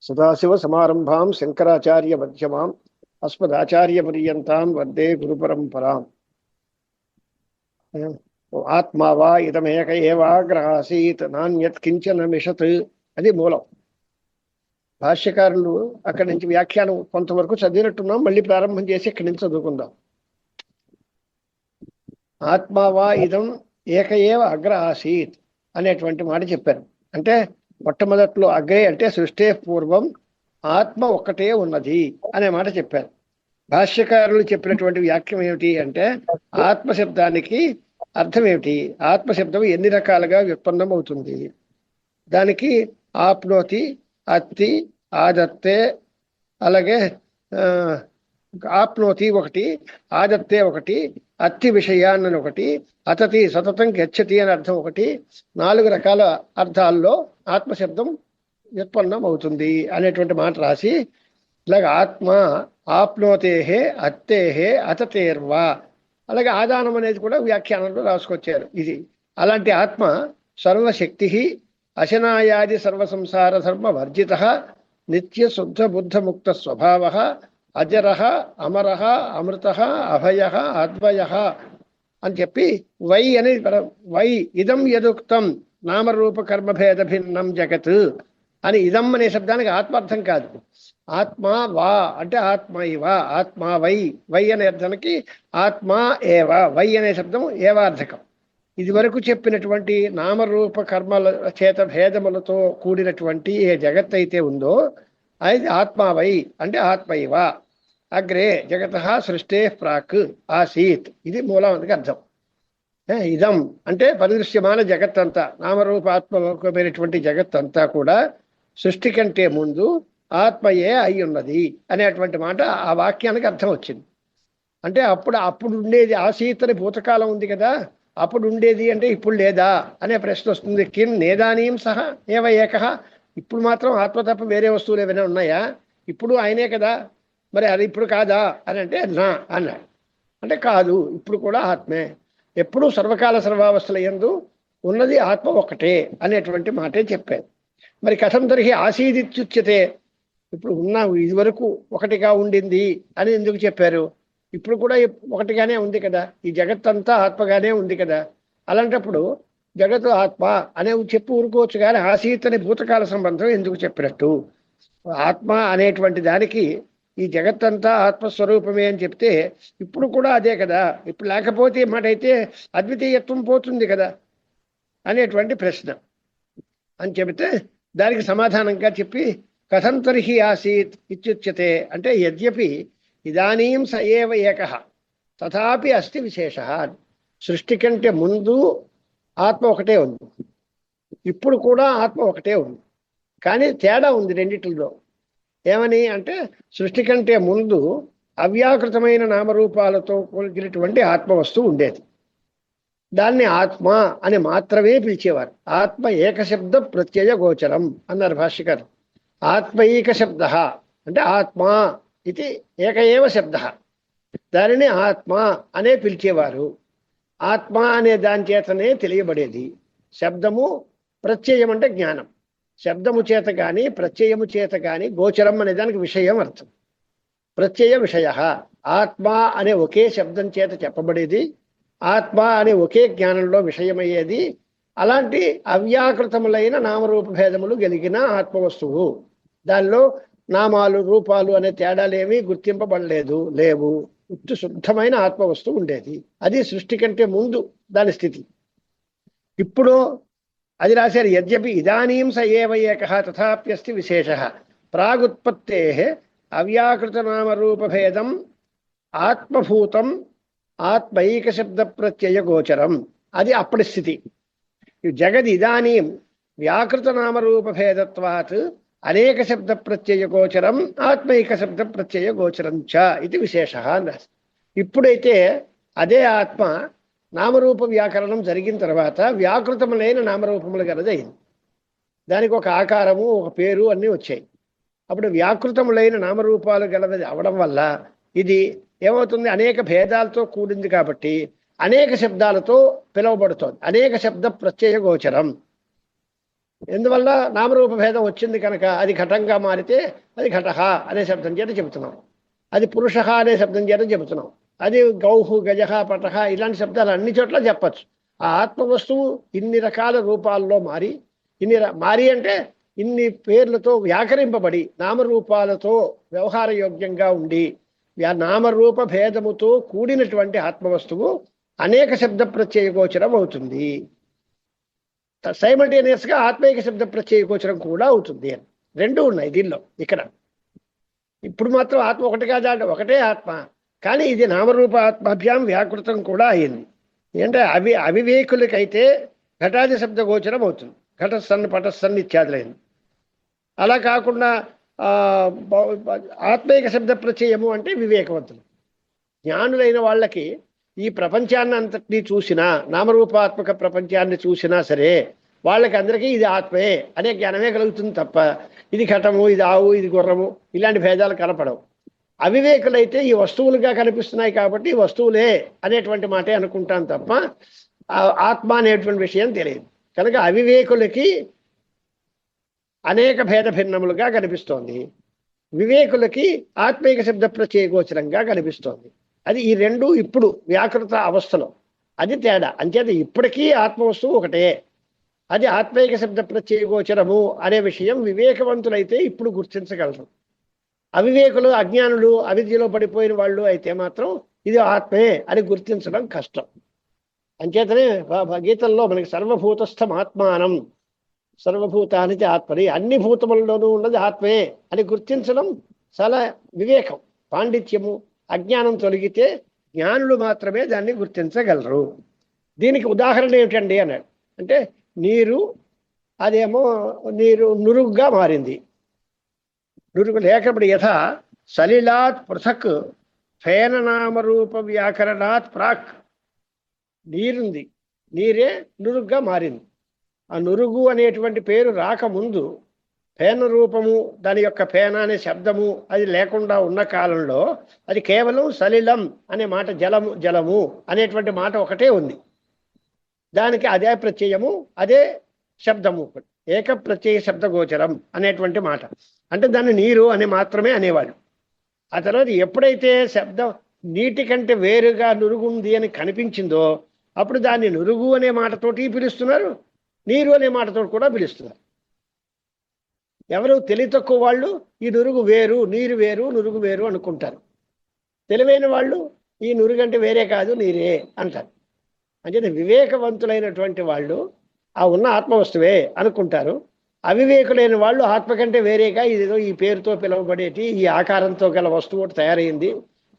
సదాశివసమారంభాం శంకరాచార్యమధ్యమాం అస్మదాచార్యపర్యంతాం వందే గురుపరంపరాం. ఆత్మా వా ఇదమేక ఏవాగ్రహాసీత్ నాణ్యత్ కించన మిషత్. అది మూలం. భాష్యకారులు అక్కడి నుంచి వ్యాఖ్యానం కొంతవరకు చదివినట్టున్నాం. మళ్ళీ ప్రారంభం చేసి ఇక్కడి నుంచి చదువుకుందాం. ఆత్మా వా ఇదం ఏక ఏవ అగ్ర ఆసీత్ అనేటువంటి మాట చెప్పారు. అంటే మొట్టమొదట్లో అగ్రే అంటే సృష్టి పూర్వం ఆత్మ ఒక్కటే ఉన్నది అనే మాట చెప్పారు. భాష్యకారులు చెప్పినటువంటి వ్యాఖ్యం ఏమిటి అంటే, ఆత్మశబ్దానికి అర్థం ఏమిటి, ఆత్మశబ్దం ఎన్ని రకాలుగా వ్యుత్పన్నం అవుతుంది, దానికి ఆప్నోతి, అత్తి, ఆదత్తే, అలాగే ఆప్నోతి ఒకటి, ఆదత్తే ఒకటి, అత్తి విషయాన్ని ఒకటి, అతతి సతతం గచ్చతి అని అర్థం ఒకటి, 4 రకాల అర్థాల్లో ఆత్మశబ్దం వ్యుత్పన్నం అవుతుంది అనేటువంటి మాట రాసి, ఇలాగ ఆత్మ ఆప్నోతేహే అత్తేహే అతతేర్వా, అలాగే ఆదానం అనేది కూడా వ్యాఖ్యానంలో రాసుకొచ్చారు. ఇది అలాంటి ఆత్మ సర్వశక్తి, అశనాయాది సర్వసంసార ధర్మ వర్జిత, నిత్య శుద్ధ బుద్ధ ముక్త స్వభావ, అజర అమర అమృత అభయ అద్వయ అని చెప్పి వై అని వై ఇదం యదుక్తం నామరూప కర్మభేద భిన్నం జగత్ అని, ఇదం అనే శబ్దానికి ఆత్మార్థం కాదు, ఆత్మా వా అంటే ఆత్మ ఇవ, ఆత్మా వై, వై అనే అర్థానికి ఆత్మా ఏవ, వై అనే శబ్దం ఏవార్థకం. ఇది వరకు చెప్పినటువంటి నామరూప కర్మల చేత భేదములతో కూడినటువంటి ఏ జగత్ అయితే ఉందో అది ఆత్మా వై అంటే ఆత్మ ఇవ. అగ్రే జగత సృష్టే ప్రాక్ ఆసీత్, ఇది మూలానికి అర్థం. ఇదం అంటే పరిదృశ్యమాన జగత్తంతా, నామరూపాత్మకమైనటువంటి జగత్తంతా కూడా సృష్టి కంటే ముందు ఆత్మయే అయి ఉన్నది అనేటువంటి మాట ఆ వాక్యానికి అర్థం వచ్చింది. అంటే అప్పుడు ఉండేది, ఆసీత్ అని భూతకాలం ఉంది కదా, అప్పుడు ఉండేది అంటే ఇప్పుడు లేదా అనే ప్రశ్న వస్తుంది. కిం నేదానీం సహ ఏవ ఏకః, ఇప్పుడు మాత్రం ఆత్మ తప్ప వేరే వస్తువులు ఏమైనా ఉన్నాయా, ఇప్పుడు ఆయనే కదా, మరి అది ఇప్పుడు కాదా అని అంటే నా అన్నాడు. అంటే కాదు, ఇప్పుడు కూడా ఆత్మే, ఎప్పుడు సర్వకాల సర్వావస్థల యందు ఉన్నది ఆత్మ ఒక్కటే అనేటువంటి మాటే చెప్పారు. మరి కథం తరిహి ఆసీదిత్యుచ్యతే, ఇప్పుడు ఉన్నావు, ఇది వరకు ఒకటిగా ఉండింది అని ఎందుకు చెప్పారు, ఇప్పుడు కూడా ఒకటిగానే ఉంది కదా, ఈ జగత్తంతా ఆత్మగానే ఉంది కదా, అలాంటప్పుడు జగత్తు ఆత్మ అనే చెప్పి ఊరుకోవచ్చు కానీ ఆసీత్ అనే భూతకాల సంబంధం ఎందుకు చెప్పినట్టు. ఆత్మ అనేటువంటి దానికి ఈ జగత్తంతా ఆత్మస్వరూపమే అని చెప్తే ఇప్పుడు కూడా అదే కదా, ఇప్పుడు లేకపోతే మాట అయితే అద్వితీయత్వం పోతుంది కదా అనేటువంటి ప్రశ్న అని చెబితే దానికి సమాధానంగా చెప్పి కథం తరిహి ఆసీత్ ఇత్యుచ్యతే అంటే, యద్యపి ఇదానీం స ఏవ ఏకః తథాపి అస్తి విశేష. సృష్టి కంటే ముందు ఆత్మ ఒకటే ఉంది, ఇప్పుడు కూడా ఆత్మ ఒకటే ఉంది, కానీ తేడా ఉంది రెండిటిలో. ఏమని అంటే, సృష్టి కంటే ముందు అవ్యాకృతమైన నామరూపాలతో కూడినటువంటి ఆత్మ వస్తువు ఉండేది, దాన్ని ఆత్మ అని మాత్రమే పిలిచేవారు. ఆత్మ ఏకశబ్ద ప్రత్యయ గోచరం అన్నారు భాష్యకారు. ఆత్మైక శబ్ద అంటే ఆత్మ ఇది ఏక ఏవ శబ్ద, దానిని ఆత్మ అనే పిలిచేవారు. ఆత్మ అనే దాని చేతనే తెలియబడేది. శబ్దము ప్రత్యయం అంటే జ్ఞానం, శబ్దము చేత కానీ ప్రత్యయము చేత కానీ గోచరం అనే దానికి విషయం అర్థం. ప్రత్యయ విషయ ఆత్మ అనే ఒకే శబ్దం చేత చెప్పబడేది, ఆత్మ అనే ఒకే జ్ఞానంలో విషయమయ్యేది. అలాంటి అవ్యాకృతములైన నామరూప భేదములు కలిగిన ఆత్మవస్తువు, దానిలో నామాలు రూపాలు అనే తేడాలేమీ గుర్తింపబడలేదు, లేవు, ఉత్తు శుద్ధమైన ఆత్మవస్తువు ఉండేది. అది సృష్టి కంటే ముందు దాని స్థితి. ఇప్పుడు అది రాశారు, యద్యపి ఇదానీం స ఏవ ఏకః తథాప్యస్తి విశేష ప్రాగుత్పత్తే అవ్యాకృత నామరూపభేదం ఆత్మభూతం ఆత్మైక శబ్ద ప్రత్యయ గోచరం. అది అప్పటి స్థితి. జగది ఇదానీం వ్యాకృత నామరూపభేదత్వాత్ అనేక శబ్ద ప్రత్యయ గోచరం ఆత్మైక శబ్ద ప్రత్యయ గోచరం చ ఇది విశేష అన్నారు. ఇప్పుడైతే అదే ఆత్మ నామరూప వ్యాకరణం జరిగిన తర్వాత వ్యాకృతములైన నామరూపములు గలదైంది, దానికి ఒక ఆకారము ఒక పేరు అన్నీ వచ్చాయి. అప్పుడు వ్యాకృతములైన నామరూపాలు గలది అవడం వల్ల ఇది ఏమవుతుంది, అనేక భేదాలతో కూడింది కాబట్టి అనేక శబ్దాలతో పిలువబడుతోంది. అనేక శబ్ద ప్రత్యయ గోచరం. ఎందువల్ల నామరూప భేదం వచ్చింది కనుక అది ఘటంగా మారితే అది ఘటహ అనే శబ్దం చేత చెబుతున్నాం, అది పురుష అనే శబ్దం చేత చెబుతున్నాం, అది గౌహు గజహ పటహ ఇలాంటి శబ్దాలు అన్ని చోట్ల చెప్పచ్చు. ఆ ఆత్మ వస్తువు ఇన్ని రకాల రూపాల్లో మారి మారి అంటే ఇన్ని పేర్లతో వ్యాకరింపబడి నామరూపాలతో వ్యవహార యోగ్యంగా ఉండి నామరూప భేదముతో కూడినటువంటి ఆత్మవస్తువు అనేక శబ్ద ప్రత్యయ గోచరం అవుతుంది. సైమల్టేనియస్ గా ఆత్మైక శబ్ద ప్రత్యయ గోచరం కూడా అవుతుంది అని రెండు ఉన్నాయి దీనిలో. ఇక్కడ ఇప్పుడు మాత్రం ఆత్మ ఒకటి కాదా అంటే ఒకటే ఆత్మ, కానీ ఇది నామరూప ఆత్మాభ్యాం వ్యాకృతం కూడా అయింది. ఏంటంటే అవివేకులకైతే ఘటాది శబ్ద గోచరం అవుతుంది, ఘటస్సన్ పటస్సన్ ఇత్యాదులైంది. అలా కాకుండా ఆత్మైక శబ్ద ప్రత్యయము అంటే వివేకవంతులు జ్ఞానులైన వాళ్ళకి ఈ ప్రపంచాన్ని అంతటినీ చూసినా, నామరూపాత్మక ప్రపంచాన్ని చూసినా సరే వాళ్ళకి అందరికీ ఇది ఆత్మే అనే జ్ఞానమే కలుగుతుంది తప్ప ఇది ఘటము, ఇది ఆవు, ఇది గుర్రము ఇలాంటి భేదాలు కనపడవు. అవివేకులైతే ఈ వస్తువులుగా కనిపిస్తున్నాయి కాబట్టి వస్తువులే అనేటువంటి మాటే అనుకుంటాను తప్ప ఆత్మ అనేటువంటి విషయం తెలియదు. కనుక అవివేకులకి అనేక భేద భిన్నములుగా కనిపిస్తోంది, వివేకులకి ఆత్మైక శబ్ద ప్రత్యయ గోచరంగా కనిపిస్తోంది. అది ఈ రెండు ఇప్పుడు వ్యాకృత అవస్థలో అది తేడా. అంచేత ఇప్పటికీ ఆత్మవస్తువు ఒకటే, అది ఆత్మైక శబ్ద ప్రత్యయ గోచరము అనే విషయం వివేకవంతులైతే ఇప్పుడు గుర్తించగలరు. అవివేకులు, అజ్ఞానులు, అవిద్యలో పడిపోయిన వాళ్ళు అయితే మాత్రం ఇది ఆత్మే అని గుర్తించడం కష్టం. అంచేతనే గీతల్లో మనకి సర్వభూతస్థం ఆత్మానం, సర్వభూతానికి ఆత్మని, అన్ని భూతములలోనూ ఉన్నది ఆత్మే అని గుర్తించడం చాలా వివేకం, పాండిత్యము. అజ్ఞానం తొలగితే జ్ఞానులు మాత్రమే దాన్ని గుర్తించగలరు. దీనికి ఉదాహరణ ఏమిటండి అన్నాడు. అంటే నీరు, అదేమో నీరు నురుగుగా మారింది. నురుగు లేకపోతే యథా సలిలాత్ పృథక్ ఫేననామరూప వ్యాకరణాత్ ప్రాక్. నీరుంది, నీరే నురుగుగా మారింది. ఆ నురుగు అనేటువంటి పేరు రాకముందు ఫేన రూపము, దాని యొక్క ఫేన అనే శబ్దము అది లేకుండా ఉన్న కాలంలో అది కేవలం సలిలం అనే మాట, జలము జలము అనేటువంటి మాట ఒకటే ఉంది. దానికి అదే ప్రత్యయము, అదే శబ్దము, ఏక ప్రత్యయ శబ్దగోచరం అనేటువంటి మాట. అంటే దాన్ని నీరు అని మాత్రమే అనేవాళ్ళు. ఆ తర్వాత ఎప్పుడైతే శబ్దం నీటి కంటే వేరుగా నురుగుంది అని కనిపించిందో అప్పుడు దాన్ని నురుగు అనే మాటతోటి పిలుస్తున్నారు, నీరు అనే మాటతో కూడా పిలుస్తున్నారు. ఎవరు తెలివి తక్కువ వాళ్ళు ఈ నురుగు వేరు, నీరు వేరు, నురుగు వేరు అనుకుంటారు. తెలివైన వాళ్ళు ఈ నురుగంటే వేరే కాదు, నీరే అంటారు. అంటే వివేకవంతులైనటువంటి వాళ్ళు ఆ ఉన్న ఆత్మవస్తువే అనుకుంటారు. అవివేకులైన వాళ్ళు ఆత్మ కంటే వేరేగా ఇదేదో ఈ పేరుతో పిలువబడేటి ఈ ఆకారంతో గల వస్తువు తయారైంది,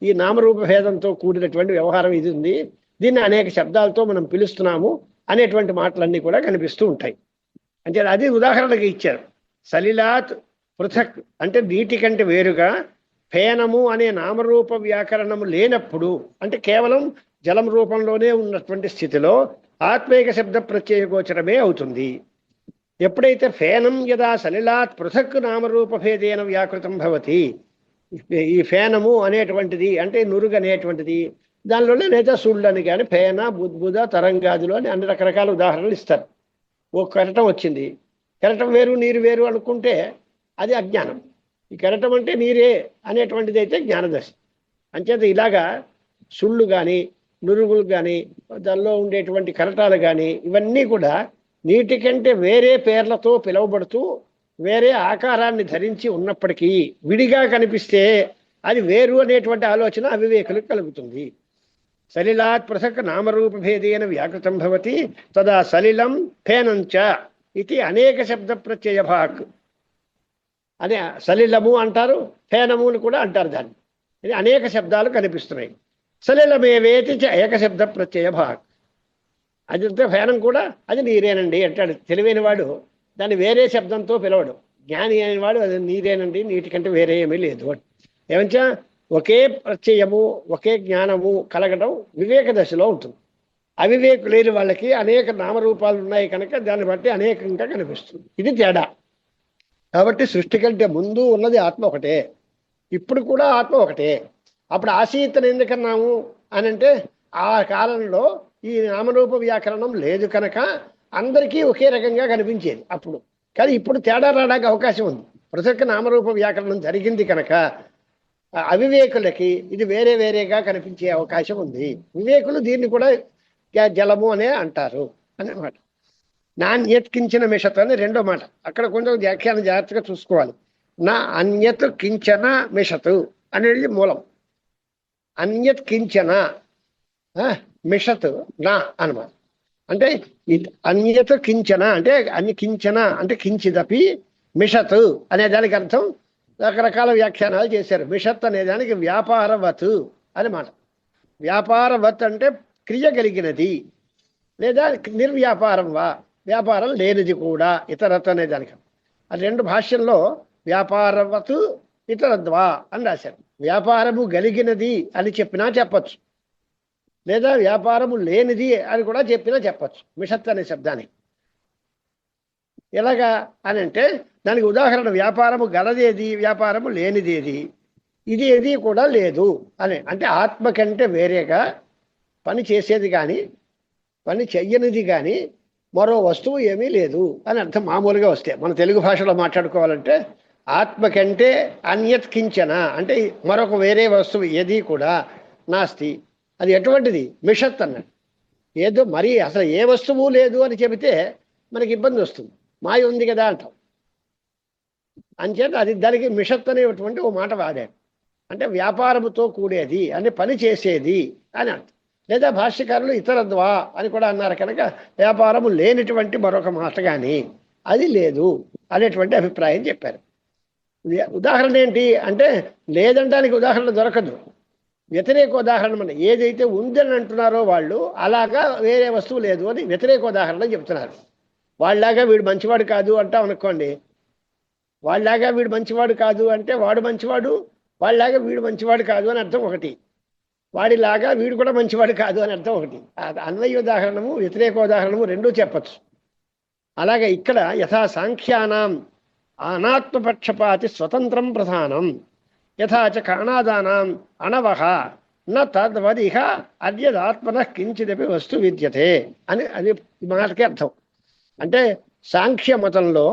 ఈ నామరూప భేదంతో కూడినటువంటి వ్యవహారం ఇది ఉంది, దీన్ని అనేక శబ్దాలతో మనం పిలుస్తున్నాము అనేటువంటి మాటలన్నీ కూడా కనిపిస్తూ ఉంటాయి. అంటే అది ఉదాహరణగా ఇచ్చారు. సలిలాత్ పృథక్ అంటే నీటి కంటే వేరుగా, ఫేనము అనే నామరూప వ్యాకరణము లేనప్పుడు అంటే కేవలం జలం రూపంలోనే ఉన్నటువంటి స్థితిలో ఆత్మైక శబ్ద ప్రత్యయ గోచరమే అవుతుంది. ఎప్పుడైతే ఫేనం యదా సలిలాత్ పృథక్ నామరూప భేదేన వ్యాకృతం భవతి, ఈ ఫేనము అనేటువంటిది అంటే నురుగు అనేటువంటిది, దానిలోనే లేదా సుళ్ళని కానీ ఫేన, బుద్బుద, తరంగాదులు అని అన్ని రకరకాల ఉదాహరణలు ఇస్తారు. ఓ కెరటం వచ్చింది, కెరటం వేరు నీరు వేరు అనుకుంటే అది అజ్ఞానం. ఈ కెరటం అంటే నీరే అనేటువంటిది అయితే జ్ఞానదశ. అంచేత ఇలాగా సుళ్ళు కానీ, నురుగులు కానీ, దానిలో ఉండేటువంటి కెరటాలు కానీ ఇవన్నీ కూడా నీటి కంటే వేరే పేర్లతో పిలువబడుతూ వేరే ఆకారాన్ని ధరించి ఉన్నప్పటికీ విడిగా కనిపిస్తే అది వేరు అనేటువంటి ఆలోచన అవివేకులకు కలుగుతుంది. సలిలాత్ పృథక్ నామరూప భేదేన వ్యాకృతం భవతి తదా సలిలం ఫేనంచ ఇది అనేక శబ్ద ప్రత్యయ భాక్ అనే సలిలము అంటారు, ఫేనములు కూడా అంటారు. దాన్ని ఇది అనేక శబ్దాలు కనిపిస్తున్నాయి. సలిలమేవేతి ఏక శబ్ద ప్రత్యయ భాక్. అది ఫేనం కూడా అది నీరేనండి అంటాడు. తెలివైన వాడు దాన్ని వేరే శబ్దంతో పిలవడు. జ్ఞాని అనేవాడు అది నీరేనండి, నీటి కంటే వేరే ఏమీ లేదు. ఏమంచా ఒకే ప్రత్యయము, ఒకే జ్ఞానము కలగడం వివేక దశలో ఉంటుంది. అవివేకు లేని వాళ్ళకి అనేక నామరూపాలు ఉన్నాయి కనుక దాన్ని బట్టి అనేకంగా కనిపిస్తుంది. ఇది తేడా. కాబట్టి సృష్టి కంటే ముందు ఉన్నది ఆత్మ ఒకటే, ఇప్పుడు కూడా ఆత్మ ఒకటే. అప్పుడు ఆసీతను ఎందుకన్నాము అని అంటే ఆ కాలంలో ఈ నామరూప వ్యాకరణం లేదు కనుక అందరికీ ఒకే రకంగా కనిపించేది. అప్పుడు కానీ ఇప్పుడు తేడా రావడానికి అవకాశం ఉంది. పృథక్ నామరూప వ్యాకరణం జరిగింది కనుక అవివేకులకి ఇది వేరే వేరేగా కనిపించే అవకాశం ఉంది. వివేకులు దీన్ని కూడా జలము అనే అంటారు అన్నమాట. నాణ్యత్ కించన మిషత్ అని రెండో మాట. అక్కడ కొంచెం వ్యాఖ్యానం జాగ్రత్తగా చూసుకోవాలి. నా అన్యత్ కించన మిషతు అనేది మూలం. అన్యత్ కించన మిషత్ నా అనమాట. అంటే అన్యత్ కించన అంటే అన్ని కించన అంటే కించిదపి మిషత్ అనే దానికి అర్థం రకరకాల వ్యాఖ్యానాలు చేశారు. మిషత్ అనే దానికి వ్యాపారవత్ అని మాట. వ్యాపారవత్ అంటే క్రియ కలిగినది లేదా నిర్వ్యాపారం వా, వ్యాపారం లేనిది కూడా ఇతరత్ అనే దానికి. అది రెండు భాష్యంలో వ్యాపారవత్ ఇతరద్వా అని రాశారు. వ్యాపారము కలిగినది అని చెప్పినా చెప్పచ్చు, లేదా వ్యాపారము లేనిది అని కూడా చెప్పినా చెప్పచ్చు మిషత్ అనే శబ్దానికి. ఎలాగా అని అంటే దానికి ఉదాహరణ వ్యాపారము గలదేది, వ్యాపారము లేనిదేది, ఇది ఏది కూడా లేదు అని. అంటే ఆత్మ కంటే వేరేగా పని చేసేది కానీ పని చెయ్యనిది కానీ మరో వస్తువు ఏమీ లేదు అని అర్థం. మామూలుగా వస్తే మన తెలుగు భాషలో మాట్లాడుకోవాలంటే ఆత్మ కంటే అన్యత్ కించన అంటే మరొక వేరే వస్తువు ఏది కూడా నాస్తి. అది ఎటువంటిది? మిషత్ అన్నాడు. ఏదో మరి అసలు ఏ వస్తువు లేదు అని చెబితే మనకి ఇబ్బంది వస్తుంది. మాయ ఉంది కదా అంటాం. అంచేత అది దానికి మిషత్ అనేటువంటి ఓ మాట వాడాడు. అంటే వ్యాపారముతో కూడేది అంటే పని చేసేది అని అర్థం. లేదా భాష్యకారులు ఇతరద్వా అని కూడా అన్నారు కనుక వ్యాపారము లేనిటువంటి మరొక మాట కానీ అది లేదు అనేటువంటి అభిప్రాయం చెప్పారు. ఉదాహరణ ఏంటి అంటే లేదంటానికి ఉదాహరణ దొరకదు. వ్యతిరేక ఉదాహరణ మన ఏదైతే ఉందని అంటున్నారో వాళ్ళు అలాగా వేరే వస్తువు లేదు అని వ్యతిరేక ఉదాహరణ చెప్తున్నారు. వాళ్ళలాగా వీడు మంచివాడు కాదు అంటాం అనుకోండి. వాళ్ళలాగా వీడు మంచివాడు కాదు అంటే వాడు మంచివాడు, వాళ్ళలాగా వీడు మంచివాడు కాదు అని అర్థం ఒకటి, వాడిలాగా వీడు కూడా మంచివాడు కాదు అని అర్థం ఒకటి. అన్వయ ఉదాహరణము వ్యతిరేక ఉదాహరణము రెండూ చెప్పచ్చు. అలాగే ఇక్కడ యథా సాంఖ్యానాం అనాత్మపక్షపాతి స్వతంత్రం ప్రధానం యథాచ కాణాదానాం అణవహ న తద్వదిహ అద్యదాత్మన కించిదపి వస్తు విద్యతే అని అది మాటకి అర్థం. అంటే సాంఖ్య మతంలో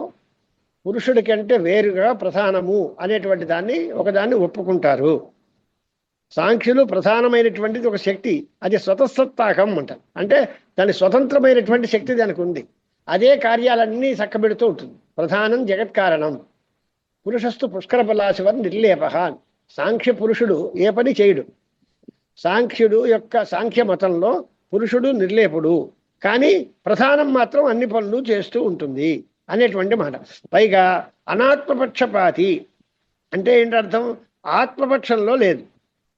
పురుషుడి కంటే వేరుగా ప్రధానము అనేటువంటి దాన్ని ఒకదాన్ని ఒప్పుకుంటారు. సాంఖ్యులు ప్రధానమైనటువంటిది ఒక శక్తి, అది స్వతసత్తాకం అంటారు. అంటే దాని స్వతంత్రమైనటువంటి శక్తి దానికి ఉంది, అదే కార్యాలన్నీ చక్కబెడుతూ ఉంటుంది. ప్రధానం జగత్కారణం పురుషస్తు పుష్కర పలాశివన్ నిర్లేప. సాంఖ్య పురుషుడు ఏ పని చేయడు. సాంఖ్యుడు యొక్క సాంఖ్య మతంలో పురుషుడు నిర్లేపుడు, కానీ ప్రధానం మాత్రం అన్ని పనులు చేస్తూ ఉంటుంది అనేటువంటి మాట. పైగా అనాత్మపక్షపాతి అంటే ఏంటి అర్థం? ఆత్మపక్షంలో లేదు,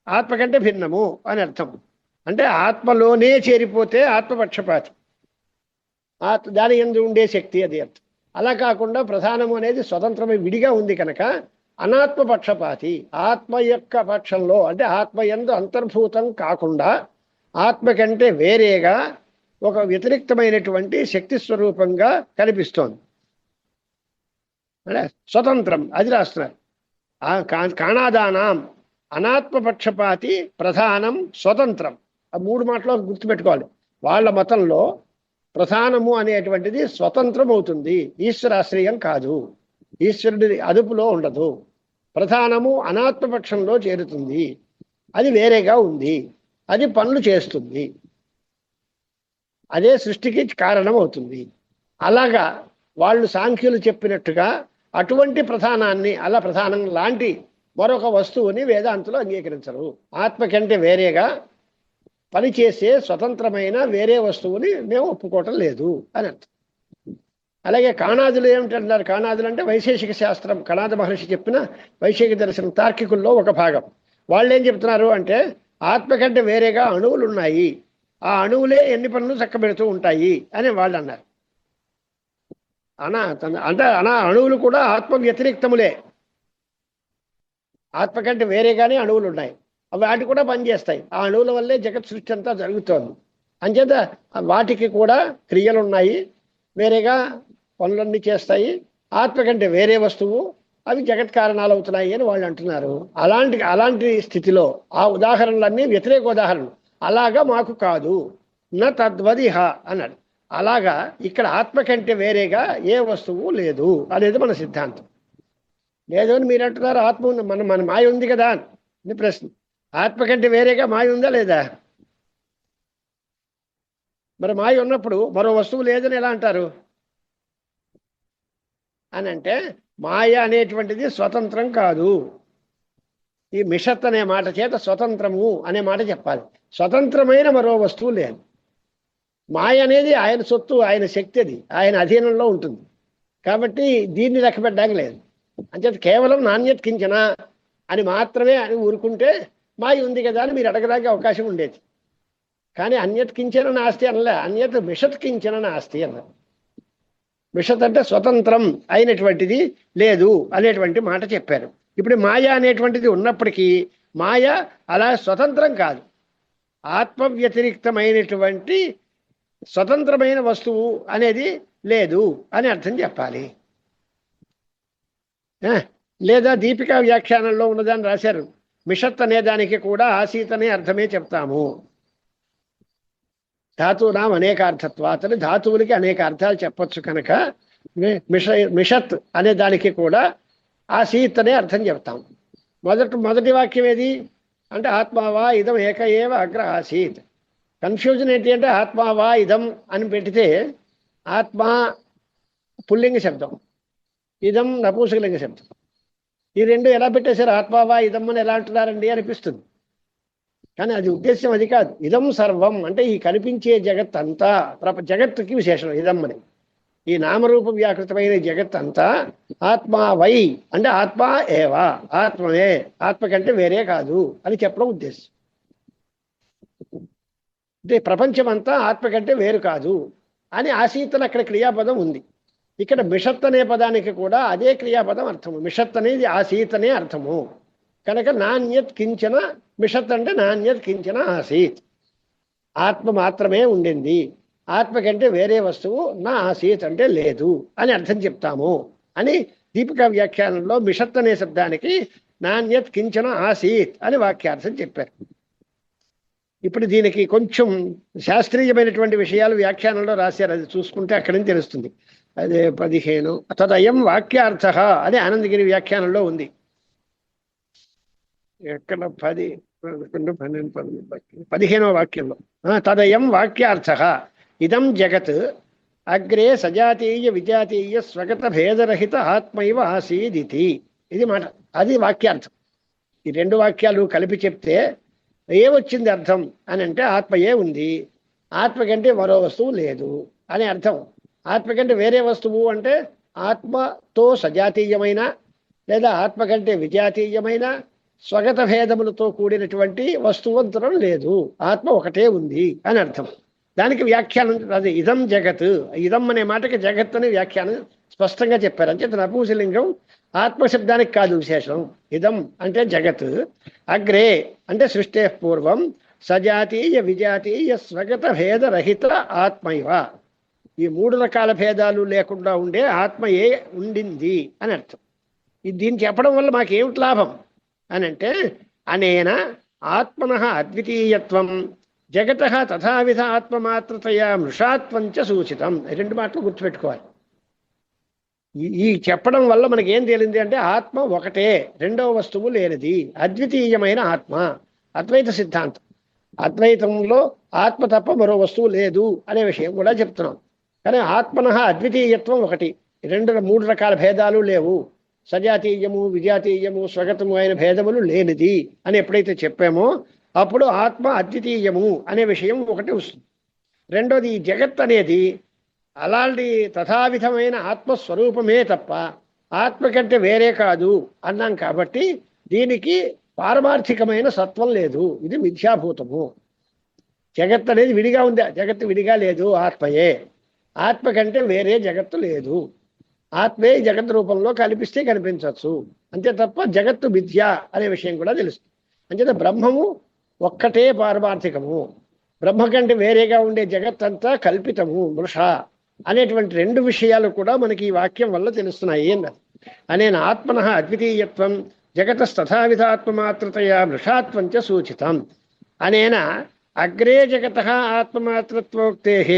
ఆత్మ కంటే భిన్నము అని అర్థం. అంటే ఆత్మలోనే చేరిపోతే ఆత్మపక్షపాతి, దాని యందు ఉండే శక్తి అది అర్థం. అలా కాకుండా ప్రధానము అనేది స్వతంత్రమై విడిగా ఉంది కనుక అనాత్మపక్షపాతి, ఆత్మ యొక్క పక్షంలో అంటే ఆత్మ యందు అంతర్భూతం కాకుండా ఆత్మ కంటే వేరేగా ఒక వ్యతిరిక్తమైనటువంటి శక్తి స్వరూపంగా కనిపిస్తోంది. అంటే స్వతంత్రం అది రాస్తున్నారు. కాణాదానాం అనాత్మపక్షపాతి ప్రధానం స్వతంత్రం. ఆ మూడు మాటలు గుర్తుపెట్టుకోవాలి. వాళ్ళ మతంలో ప్రధానము అనేటువంటిది స్వతంత్రం అవుతుంది, ఈశ్వరాశ్రయం కాదు, ఈశ్వరుడి అదుపులో ఉండదు. ప్రధానము అనాత్మపక్షంలో చేరుతుంది, అది వేరేగా ఉంది, అది పనులు చేస్తుంది, అదే సృష్టికి కారణం అవుతుంది. అలాగా వాళ్ళు సాంఖ్యులు చెప్పినట్టుగా అటువంటి ప్రధానాన్ని అలా ప్రధానం లాంటి మరొక వస్తువుని వేదాంతులు అంగీకరించరు. ఆత్మ కంటే వేరేగా పనిచేసే స్వతంత్రమైన వేరే వస్తువుని మేము ఒప్పుకోవటం లేదు అని అర్థం. అలాగే కాణాదులు ఏమిటంటారు? కాణాదులు అంటే వైశేషిక శాస్త్రం, కణాద మహర్షి చెప్పిన వైశేషిక దర్శనం తార్కికుల్లో ఒక భాగం. వాళ్ళు ఏం చెప్తున్నారు అంటే ఆత్మ కంటే వేరేగా అణువులు ఉన్నాయి, ఆ అణువులే ఎన్ని పనులు చక్కబెడుతూ ఉంటాయి అని వాళ్ళు అన్నారు. అంటే అణువులు కూడా ఆత్మ వ్యతిరిక్తములే, ఆత్మ కంటే వేరేగానే అణువులు ఉన్నాయి, వాటి కూడా పనిచేస్తాయి. ఆ అణువుల వల్లే జగత్ సృష్టి అంతా జరుగుతోంది. అంచేత వాటికి కూడా క్రియలు ఉన్నాయి, వేరేగా పనులన్నీ చేస్తాయి, ఆత్మ కంటే వేరే వస్తువు, అవి జగత్ కారణాలు అవుతున్నాయి అని వాళ్ళు అంటున్నారు. అలాంటి స్థితిలో ఆ ఉదాహరణలన్నీ వ్యతిరేక ఉదాహరణలు. అలాగా మాకు కాదు, నా తద్వదిహ అన్నాడు. అలాగా ఇక్కడ ఆత్మ కంటే వేరేగా ఏ వస్తువు లేదు అనేది మన సిద్ధాంతం. లేదు అని మీరు అంటున్నారు, ఆత్మ ఉంది, మన మాయ ఉంది కదా అని ప్రశ్న. ఆత్మ కంటే వేరేగా మాయ ఉందా లేదా? మరి మాయ ఉన్నప్పుడు మరో వస్తువు లేదని ఎలా అంటారు అని అంటే, మాయ అనేటువంటిది స్వతంత్రం కాదు. ఈ మిషత్ అనే మాట చేత స్వతంత్రము అనే మాట చెప్పాలి. స్వతంత్రమైన మరో వస్తువు లేదు. మాయ అనేది ఆయన సొత్తు, ఆయన శక్తి, అది ఆయన అధీనంలో ఉంటుంది. కాబట్టి దీన్ని లెక్కపెట్టడానికి లేదు. అంచేత కేవలం నాణ్యత కించన అని మాత్రమే అని ఊరుకుంటే మాయ ఉంది కదా అని మీరు అడగడానికి అవకాశం ఉండేది. కానీ అన్యత్ కించన నాస్తి అనలే, అన్యత్ మిషత్ కించన నాస్తి అన్నారు. మిషత్ అంటే స్వతంత్రం అయినటువంటిది లేదు అనేటువంటి మాట చెప్పారు. ఇప్పుడు మాయ అనేటువంటిది ఉన్నప్పటికీ మాయ అలా స్వతంత్రం కాదు. ఆత్మ వ్యతిరిక్తమైనటువంటి స్వతంత్రమైన వస్తువు అనేది లేదు అని అర్థం చెప్పాలి. లేదా దీపికా వ్యాఖ్యానంలో ఉన్నదాన్ని రాశారు, మిషత్ అనే దానికి కూడా ఆసీత్ అనే అర్థమే చెప్తాము. ధాతువునాం అనేకార్థత్వాత్ అని ధాతువులకి అనేక అర్థాలు చెప్పొచ్చు కనుక మిషత్ అనే దానికి కూడా ఆసీత్ అనే అర్థం చెప్తాం. మొదటి వాక్యం ఏది అంటే ఆత్మావా ఇదం ఏక ఏవ అగ్ర ఆసీత్. కన్ఫ్యూజన్ ఏంటి అంటే ఆత్మావా ఇదం అని పెడితే ఆత్మ పుల్లింగ శబ్దం, ఇదం నపూంసకలింగ శబ్దం. ఈ రెండు ఎలా పెట్టేశారు? ఆత్మావా ఇదం అని ఎలా అంటున్నారండి అనిపిస్తుంది. కానీ అది ఉద్దేశ్యం అది కాదు. ఇదం సర్వం అంటే ఈ కనిపించే జగత్ అంతా, జగత్తుకి విశేషం ఇదం అని. ఈ నామరూప వ్యాకృతమైన జగత్ అంతా ఆత్మా వై అంటే ఆత్మ ఏవా, ఆత్మనే, ఆత్మ కంటే వేరే కాదు అని చెప్పడం ఉద్దేశం. అంటే ప్రపంచం అంతా ఆత్మ కంటే వేరు కాదు అని ఆసీతన అక్కడ క్రియాపదం ఉంది. ఇక్కడ మిషత్ అనే పదానికి కూడా అదే క్రియాపదం అర్థము. మిషత్ అనేది ఆసీత్ అనే అర్థము కనుక నాణ్యత్ కించన మిషత్ అంటే నాణ్యత్ కించన ఆసీత్, ఆత్మ మాత్రమే ఉండింది, ఆత్మ కంటే వేరే వస్తువు నా ఆసీత్ అంటే లేదు అని అర్థం చెప్తాము అని దీపికా వ్యాఖ్యానంలో మిషత్ అనే శబ్దానికి నాణ్యత్ కించన ఆసీత్ అని వాక్యార్థం చెప్పారు. ఇప్పుడు దీనికి కొంచెం శాస్త్రీయమైనటువంటి విషయాలు వ్యాఖ్యానంలో రాశారు, అది చూసుకుంటే అక్కడి నుంచి తెలుస్తుంది. అదే 15 తదయం వాక్యార్థ అని ఆనందగిరి వ్యాఖ్యానంలో ఉంది. ఎక్కడ 10, 11, 12, 15వ వాక్యంలో తదయం వాక్యార్థ ఇదం జగత్ అగ్రే సజాతీయ విజాతీయ స్వగత భేదరహిత ఆత్మైవ ఆసీదితి. ఇది మాట, అది వాక్యార్థం. ఈ రెండు వాక్యాలు కలిపి చెప్తే ఏమొచ్చింది అర్థం అని అంటే ఆత్మయే ఉంది, ఆత్మ కంటే మరో వస్తువు లేదు అని అర్థం. ఆత్మ కంటే వేరే వస్తువు అంటే ఆత్మతో సజాతీయమైన లేదా ఆత్మ కంటే విజాతీయమైన స్వగత భేదములతో కూడినటువంటి వస్తువంతరం లేదు, ఆత్మ ఒకటే ఉంది అని అర్థం. దానికి వ్యాఖ్యానం అది ఇదం జగత్, ఇదం అనే మాటకి జగత్ అనే వ్యాఖ్యానం స్పష్టంగా చెప్పారు. అంటే నపూంసలింగం ఆత్మశబ్దానికి కాదు విశేషం. ఇదం అంటే జగత్, అగ్రే అంటే సృష్టి పూర్వం, సజాతీయ విజాతీయ స్వగత భేదరహిత ఆత్మైవ, ఈ 3 రకాల భేదాలు లేకుండా ఉండే ఆత్మయే ఉండింది అని అర్థం. దీన్ని చెప్పడం వల్ల మాకేమిటి లాభం అని అంటే అనేన ఆత్మనః అద్వితీయత్వం జగత తథావిధ ఆత్మమాత్రతయా మృషాత్వంచ సూచితం. 2 మాటలు గుర్తుపెట్టుకోవాలి. ఈ చెప్పడం వల్ల మనకి ఏం తేలింది అంటే ఆత్మ ఒకటే, రెండవ వస్తువు లేనిది, అద్వితీయమైన ఆత్మ. అద్వైత సిద్ధాంతం, అద్వైతంలో ఆత్మ తప్ప మరో వస్తువు లేదు అనే విషయం కూడా చెప్తున్నాం. కానీ ఆత్మనః అద్వితీయత్వం ఒకటి, 3 రకాల భేదాలు లేవు, సజాతీయము విజాతీయము స్వగతము అయిన భేదములు లేనిది అని ఎప్పుడైతే చెప్పామో అప్పుడు ఆత్మ అద్వితీయము అనే విషయం ఒకటి వస్తుంది. రెండోది ఈ జగత్ అనేది అలాంటి తథావిధమైన ఆత్మస్వరూపమే తప్ప ఆత్మ కంటే వేరే కాదు అన్నాం. కాబట్టి దీనికి పారమార్థికమైన సత్వం లేదు, ఇది మిథ్యాభూతము. జగత్ అనేది విడిగా ఉంది, జగత్తు విడిగా లేదు, ఆత్మయే. ఆత్మ కంటే వేరే జగత్తు లేదు, ఆత్మే జగత్ రూపంలో కనిపిస్తే కనిపించవచ్చు అంతే తప్ప జగత్తు మిథ్య అనే విషయం కూడా తెలుస్తుంది. అంచేత బ్రహ్మము ఒక్కటే పారమార్థికము, బ్రహ్మ కంటే వేరేగా ఉండే జగత్తంతా కల్పితము మృష అనేటువంటి 2 విషయాలు కూడా మనకి ఈ వాక్యం వల్ల తెలుస్తున్నాయి అన్నది. అనేన ఆత్మనః అద్వితీయత్వం జగతస్తథావిధాత్మమాత్రతయా మృషాత్వంచ సూచితం. అనేన అగ్రే జగతః ఆత్మమాత్రత్వోక్తేః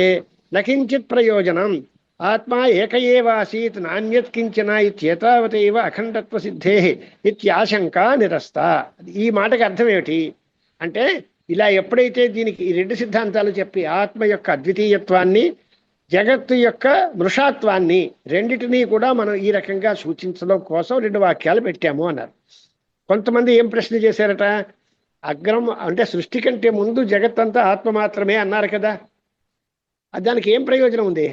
నకించిత్ ప్రయోజనం ఆత్మ ఏక ఏవాసీత్ నాణ్యత్ కించన ఇత్యేతావతైవ అఖండత్వ సిద్ధే ఇత్యాశంకా నిరస్త. ఈ మాటకి అర్థం ఏమిటి అంటే, ఇలా ఎప్పుడైతే దీనికి ఈ రెండు సిద్ధాంతాలు చెప్పి ఆత్మ యొక్క అద్వితీయత్వాన్ని, జగత్తు యొక్క మృషాత్వాన్ని రెండిటినీ కూడా మనం ఈ రకంగా సూచించడం కోసం రెండు వాక్యాలు పెట్టాము అన్నారు. కొంతమంది ఏం ప్రశ్న చేశారట, అగ్రం అంటే సృష్టి కంటే ముందు జగత్తంతా ఆత్మ మాత్రమే అన్నారు కదా, దానికి ఏం ప్రయోజనం ఉంది?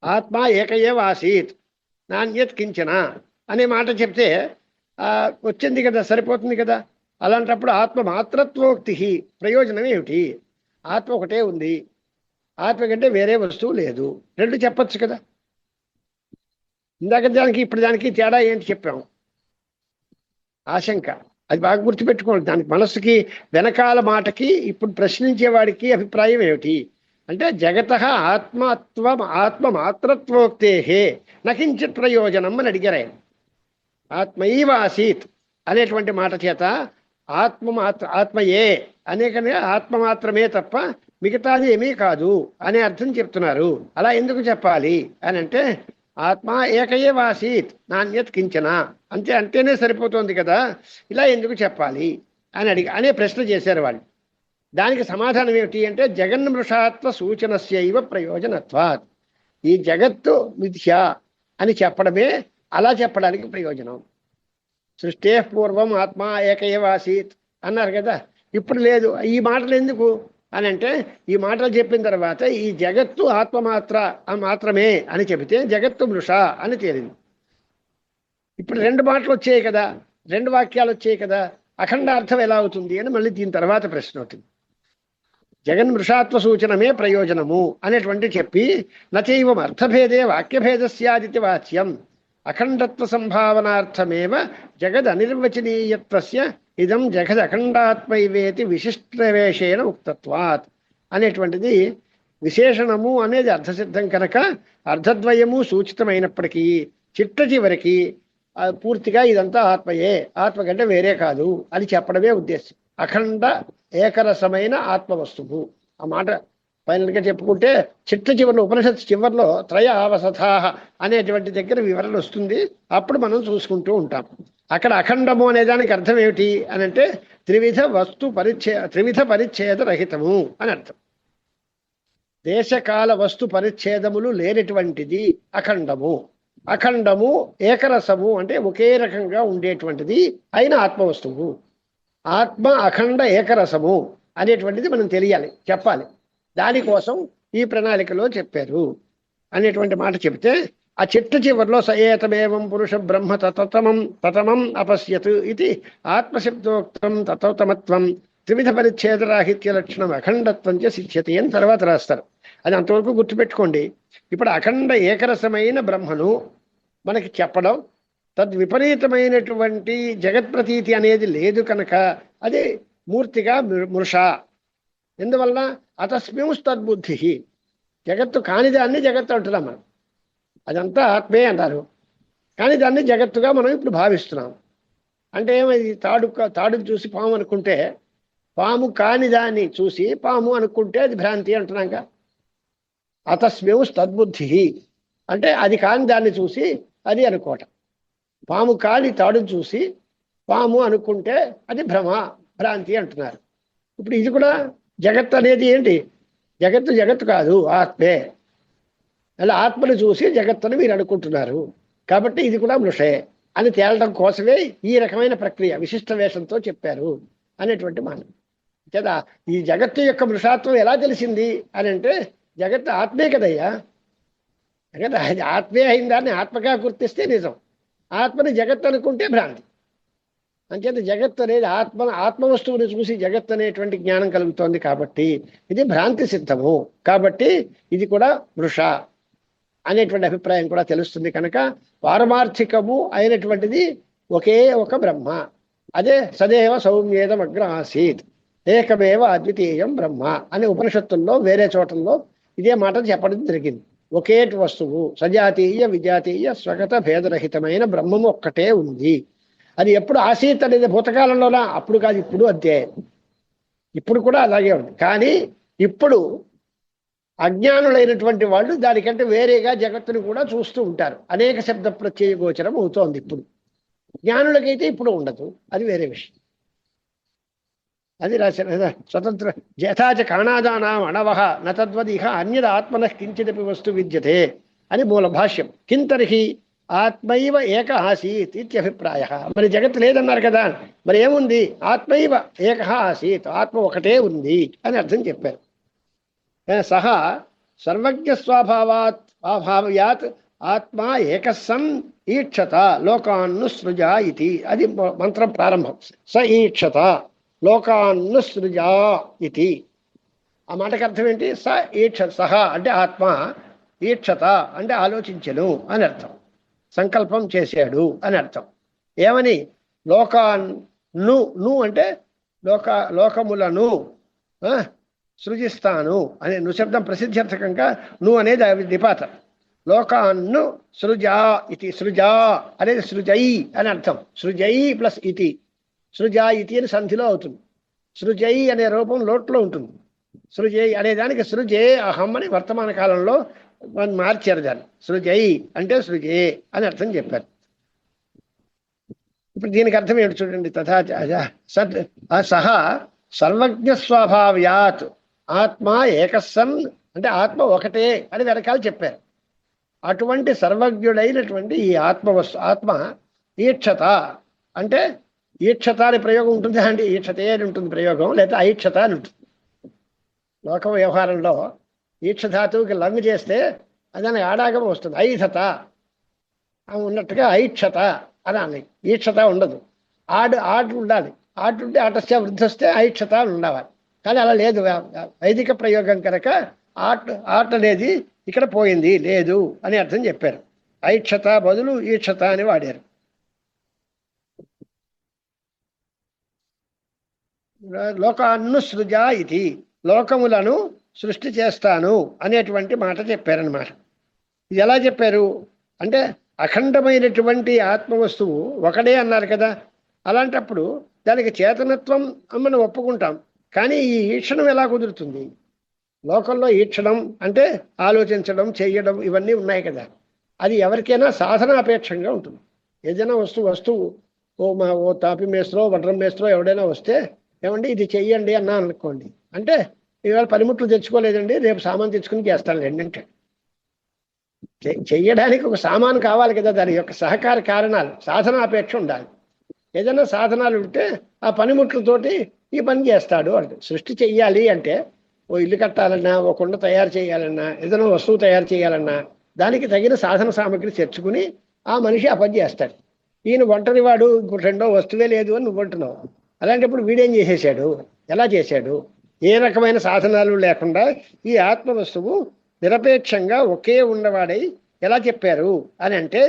ఆత్మ ఏకయేవ ఆసీత్ నాణ్యత్ కించన అనే మాట చెప్తే వచ్చింది కదా, సరిపోతుంది కదా. అలాంటప్పుడు ఆత్మ మాత్రత్వోక్తి ప్రయోజనం ఏమిటి? ఆత్మ ఒకటే ఉంది, ఆత్మ కంటే వేరే వస్తువు లేదు, రెండు చెప్పచ్చు కదా. ఇందాక దానికి ఇప్పుడు దానికి తేడా ఏంటి చెప్పాము, ఆశంక. అది బాగా గుర్తుపెట్టుకోండి. దానికి మనస్సుకి వెనకాల మాటకి ఇప్పుడు ప్రశ్నించేవాడికి అభిప్రాయం ఏమిటి అంటే, జగత ఆత్మ మాత్రత్వోక్తే నకించిత్ ప్రయోజనం అని అడిగారు ఆయన. ఆత్మైవ ఆసీత్ అనేటువంటి మాట చేత ఆత్మయే అనేకనే ఆత్మ మాత్రమే తప్ప మిగతాది ఏమీ కాదు అనే అర్థం చెప్తున్నారు. అలా ఎందుకు చెప్పాలి అని అంటే, ఆత్మ ఏకయేవ ఆసీత్ నాణ్యత్ కించన అంటేనే సరిపోతుంది కదా, ఇలా ఎందుకు చెప్పాలి అని అనే ప్రశ్న చేశారు వాళ్ళు. దానికి సమాధానం ఏమిటి అంటే, జగన్మృషాత్వ సూచనస్యైవ ప్రయోజనత్వాత్. ఈ జగత్తు మిథ్య అని చెప్పడమే, అలా చెప్పడానికి ప్రయోజనం. సృష్టే పూర్వం ఆత్మ ఏకయేవ ఆసీత్ అన్నారు కదా, ఇప్పుడు లేదు. ఈ మాటలు ఎందుకు అని అంటే, ఈ మాటలు చెప్పిన తర్వాత ఈ జగత్తు ఆత్మ మాత్రమే అని చెబితే జగత్తు మృష అని తేలింది. ఇప్పుడు రెండు మాటలు వచ్చాయి కదా, రెండు వాక్యాలు వచ్చాయి కదా, అఖండార్థం ఎలా అవుతుంది అని మళ్ళీ దీని తర్వాత ప్రశ్న అవుతుంది. జగన్మృషాత్వ సూచనమే ప్రయోజనము అనేటువంటి చెప్పి, నచైవం అర్థభేదే వాక్యభేదస్యాదితి వాచ్యం అఖండత్వ సంభావనార్థమేవ జగద్ అనిర్వచనీయత్వస్య ఇదం జగద్ అఖండాత్మైవేతి విశిష్టవేషేణ ఉక్తత్వాత్ అనేటువంటిది విశేషణము అనేది అర్థసిద్ధం కనుక అర్థద్వయము సూచితమైనప్పటికీ చిట్ట చివరికి పూర్తిగా ఇదంతా ఆత్మయే, ఆత్మ కంటే వేరే కాదు అని చెప్పడమే ఉద్దేశం. అఖండ ఏకరసమైన ఆత్మవస్తువు. ఆ మాట ఫైనల్గా చెప్పుకుంటే చిట్ట చివరిలో ఉపనిషత్తు చివరిలో త్రయ అవసథాహ అనేటువంటి దగ్గర వివరణ వస్తుంది, అప్పుడు మనం చూసుకుంటూ ఉంటాం. అక్కడ అఖండము అనే దానికి అర్థం ఏమిటి అని అంటే, త్రివిధ పరిచ్ఛేద రహితము అని అర్థం. దేశకాల వస్తు పరిచ్ఛేదములు లేనటువంటిది అఖండము. అఖండము ఏకరసము అంటే ఒకే రకంగా ఉండేటువంటిది అయిన ఆత్మవస్తువు. ఆత్మ అఖండ ఏకరసము అనేటువంటిది మనం తెలియాలి, చెప్పాలి. దానికోసం ఈ ప్రణాళికలో చెప్పారు అనేటువంటి మాట చెబితే, ఆ చిట్ట చివరిలో సయేతమేవం పురుష బ్రహ్మ తతమం అపశ్యత్ ఇది ఆత్మశబ్దోక్తం తతోతమత్వం త్రివిధ పరిచ్ఛేదరాహిత్య లక్షణం అఖండత్వం చ సిద్ధ్యతి అని తర్వాత రాస్తారు. అది అంతవరకు గుర్తుపెట్టుకోండి. ఇప్పుడు అఖండ ఏకరసమైన బ్రహ్మను మనకి చెప్పడం, తద్విపరీతమైనటువంటి జగత్ప్రతీతి అనేది లేదు కనుక అది మూర్తిగా మృష. ఎందువల్ల అతస్మింస్తద్బుద్ధి, జగత్తు కానిదాన్ని జగత్తు అంటున్నాం మనం. అదంతా ఆత్మే అన్నారు, కానీ దాన్ని జగత్తుగా మనం ఇప్పుడు భావిస్తున్నాం. అంటే ఏమైంది, తాడుకు చూసి పాము అనుకుంటే, పాము కాని దాన్ని చూసి పాము అనుకుంటే అది భ్రాంతి అంటున్నాక. అతస్మింస్తద్బుద్ధి అంటే అది కాని దాన్ని చూసి అది అనుకోవటం. పాము కాని తాడును చూసి పాము అనుకుంటే అది భ్రాంతి అంటున్నారు. ఇప్పుడు ఇది కూడా జగత్తు అనేది ఏంటి, జగత్తు కాదు, ఆత్మే. అలా ఆత్మను చూసి జగత్తును మీరు అనుకుంటున్నారు, కాబట్టి ఇది కూడా మృషే అని తేలడం కోసమే ఈ రకమైన ప్రక్రియ విశిష్ట వేషంతో చెప్పారు అనేటువంటి మాట. కదా ఈ జగత్తు యొక్క మృషాత్వం ఎలా తెలిసింది అని అంటే, జగత్తు ఆత్మే కదయ్యా. జగత్ ఆత్మే అయిన దాన్ని ఆత్మగా గుర్తిస్తే నిజం, ఆత్మని జగత్తు అనుకుంటే భ్రాంతి. అంచేత జగత్తు అనేది ఆత్మవస్తువుని చూసి జగత్తు అనేటువంటి జ్ఞానం కలుగుతోంది కాబట్టి ఇది భ్రాంతి సిద్ధము. కాబట్టి ఇది కూడా మృష అనేటువంటి అభిప్రాయం కూడా తెలుస్తుంది కనుక పారమార్థికము అయినటువంటిది ఒకే ఒక బ్రహ్మ. అదే సదేవ సౌమ్యేదం అగ్ర ఆసీత్ ఏకమేవ అద్వితీయం బ్రహ్మ అనే ఉపనిషత్తుల్లో వేరే చోటల్లో ఇదే మాట చెప్పడం జరిగింది. ఒకే వస్తువు సజాతీయ విజాతీయ స్వగత భేదరహితమైన బ్రహ్మము ఒక్కటే ఉంది. అది ఎప్పుడు ఆసీత్ అనేది భూతకాలంలోనా, అప్పుడు కాదు, ఇప్పుడు అంతే. ఇప్పుడు కూడా అలాగే ఉంది. కానీ ఇప్పుడు అజ్ఞానులైనటువంటి వాళ్ళు దానికంటే వేరేగా జగత్తుని కూడా చూస్తూ ఉంటారు. అనేక శబ్ద ప్రత్యయ గోచరం అవుతోంది ఇప్పుడు. జ్ఞానులకైతే ఇప్పుడు ఉండదు, అది వేరే విషయం. అది రాశారు స్వతంత్ర యథాచ కాణాదానాం అణవః నతద్వదిహ అన్యద ఆత్మనః కించిదపి వస్తు విద్యతే అని మూల భాష్యం. కింతర్హి ఆత్మైవ ఏక ఆసీత్ ఇత్యభిప్రాయ. మరి జగత్ లేదన్నారు కదా, మరి ఏముంది? ఆత్మైవ ఏక ఆసీత్, ఆత్మ ఒకటే ఉంది అని అర్థం చెప్పారు. సహా సర్వజ్ఞ స్వభావాత్ ఆత్మా ఏకసన్ ఈక్షత లోకాన్ను సృజ ఇది. అది మంత్రం ప్రారంభం. స ఈక్షత లోకాన్ను సృజ ఇది. ఆ మాటకు అర్థం ఏంటి? స ఈక్ష, సహ అంటే ఆత్మ, ఈక్షత అంటే ఆలోచించెను అని అర్థం, సంకల్పం చేశాడు అని అర్థం. ఏమని? లోకాన్ను, ను అంటే లోకములను సృజిస్తాను అనే నుశబ్దం ప్రసిద్ధ్యర్థకంగా ను అనేది నిపాతం. లోకాన్ను సృజా ఇది. సృజా అనేది సృజై అని అర్థం. సృజై ప్లస్ ఇతి, సృజా ఇతి అని సంధిలో అవుతుంది. సృజై అనే రూపం లోట్లో ఉంటుంది. సృజై అనే దానికి సృజే అహం అని వర్తమాన కాలంలో మార్చారు దాన్ని. సృజై అంటే సృజే అని అర్థం చెప్పారు. ఇప్పుడు దీనికి అర్థం ఏంటి చూడండి. తథా సహా సర్వజ్ఞ స్వభావ్యాత్ ఆత్మ ఏకసన్ అంటే ఆత్మ ఒకటే అని వెనకాల చెప్పారు. అటువంటి సర్వజ్ఞుడైనటువంటి ఈ ఆత్మ ఈక్షత అంటే ఈక్షత అనే ప్రయోగం ఉంటుంది అండి. ఈక్షతే అని ఉంటుంది ప్రయోగం, లేదా ఐక్షత అని ఉంటుంది. లోక వ్యవహారంలో ఈక్షధాతువుకి లంగ్ చేస్తే అదని ఆడాగం వస్తుంది. ఐధత ఉన్నట్టుగా ఐక్షత అని అన్నాయి. ఈక్షత ఉండదు, ఆడు ఉండాలి. ఆటుంటే ఆటస్య వృద్ధి వస్తే ఐక్షత అని ఉండవాలి. కానీ అలా లేదు. వైదిక ప్రయోగం కనుక ఆట్ అనేది ఇక్కడ పోయింది, లేదు అని అర్థం చెప్పారు. ఐక్షత బదులు ఈక్షత అని వాడారు. లోకాన్ను సృజా ఇది, లోకములను సృష్టి చేస్తాను అనేటువంటి మాట చెప్పారనమాట. ఇది ఎలా చెప్పారు అంటే, అఖండమైనటువంటి ఆత్మవస్తువు ఒకడే అన్నారు కదా. అలాంటప్పుడు దానికి చేతనత్వం మనం ఒప్పుకుంటాం, కానీ ఈ ఈక్షణం ఎలా కుదురుతుంది? లోకంలో ఈక్షణం అంటే ఆలోచించడం, చెయ్యడం ఇవన్నీ ఉన్నాయి కదా. అది ఎవరికైనా సాధనాపేక్షంగా ఉంటుంది. ఏదైనా వస్తువు ఓ తాపి మేస్త్రో వడ్రం మేస్త్రో ఎవడైనా వస్తే, ఏమండి ఇది చెయ్యండి అన్నా అనుకోండి, అంటే ఇవాళ పనిముట్లు తెచ్చుకోలేదండి, రేపు సామాన్ తెచ్చుకుని చేస్తాను ఏంటంటే, చెయ్యడానికి ఒక సామాను కావాలి కదా. దాని యొక్క సహకార కారణాలు సాధనాపేక్ష ఉండాలి. ఏదైనా సాధనాలు ఉంటే ఆ పనిముట్లతోటి ఈ పని చేస్తాడు. అంటే సృష్టి చెయ్యాలి అంటే, ఓ ఇల్లు కట్టాలన్నా, ఓ కుండ తయారు చేయాలన్నా, ఏదైనా వస్తువు తయారు చేయాలన్నా దానికి తగిన సాధన సామగ్రి తెచ్చుకుని ఆ మనిషి ఆ పని చేస్తాడు. ఈయన ఒంటరి వాడు, ఇంకో రెండో వస్తువే లేదు అని నువ్వు అంటున్నావు. అలాంటప్పుడు వీడేం చేసేసాడు? ఎలా చేశాడు? ఏ రకమైన సాధనాలు లేకుండా ఈ ఆత్మ వస్తువు నిరపేక్షంగా ఒకే ఉన్నవాడై ఎలా చెప్పారు అని అంటే,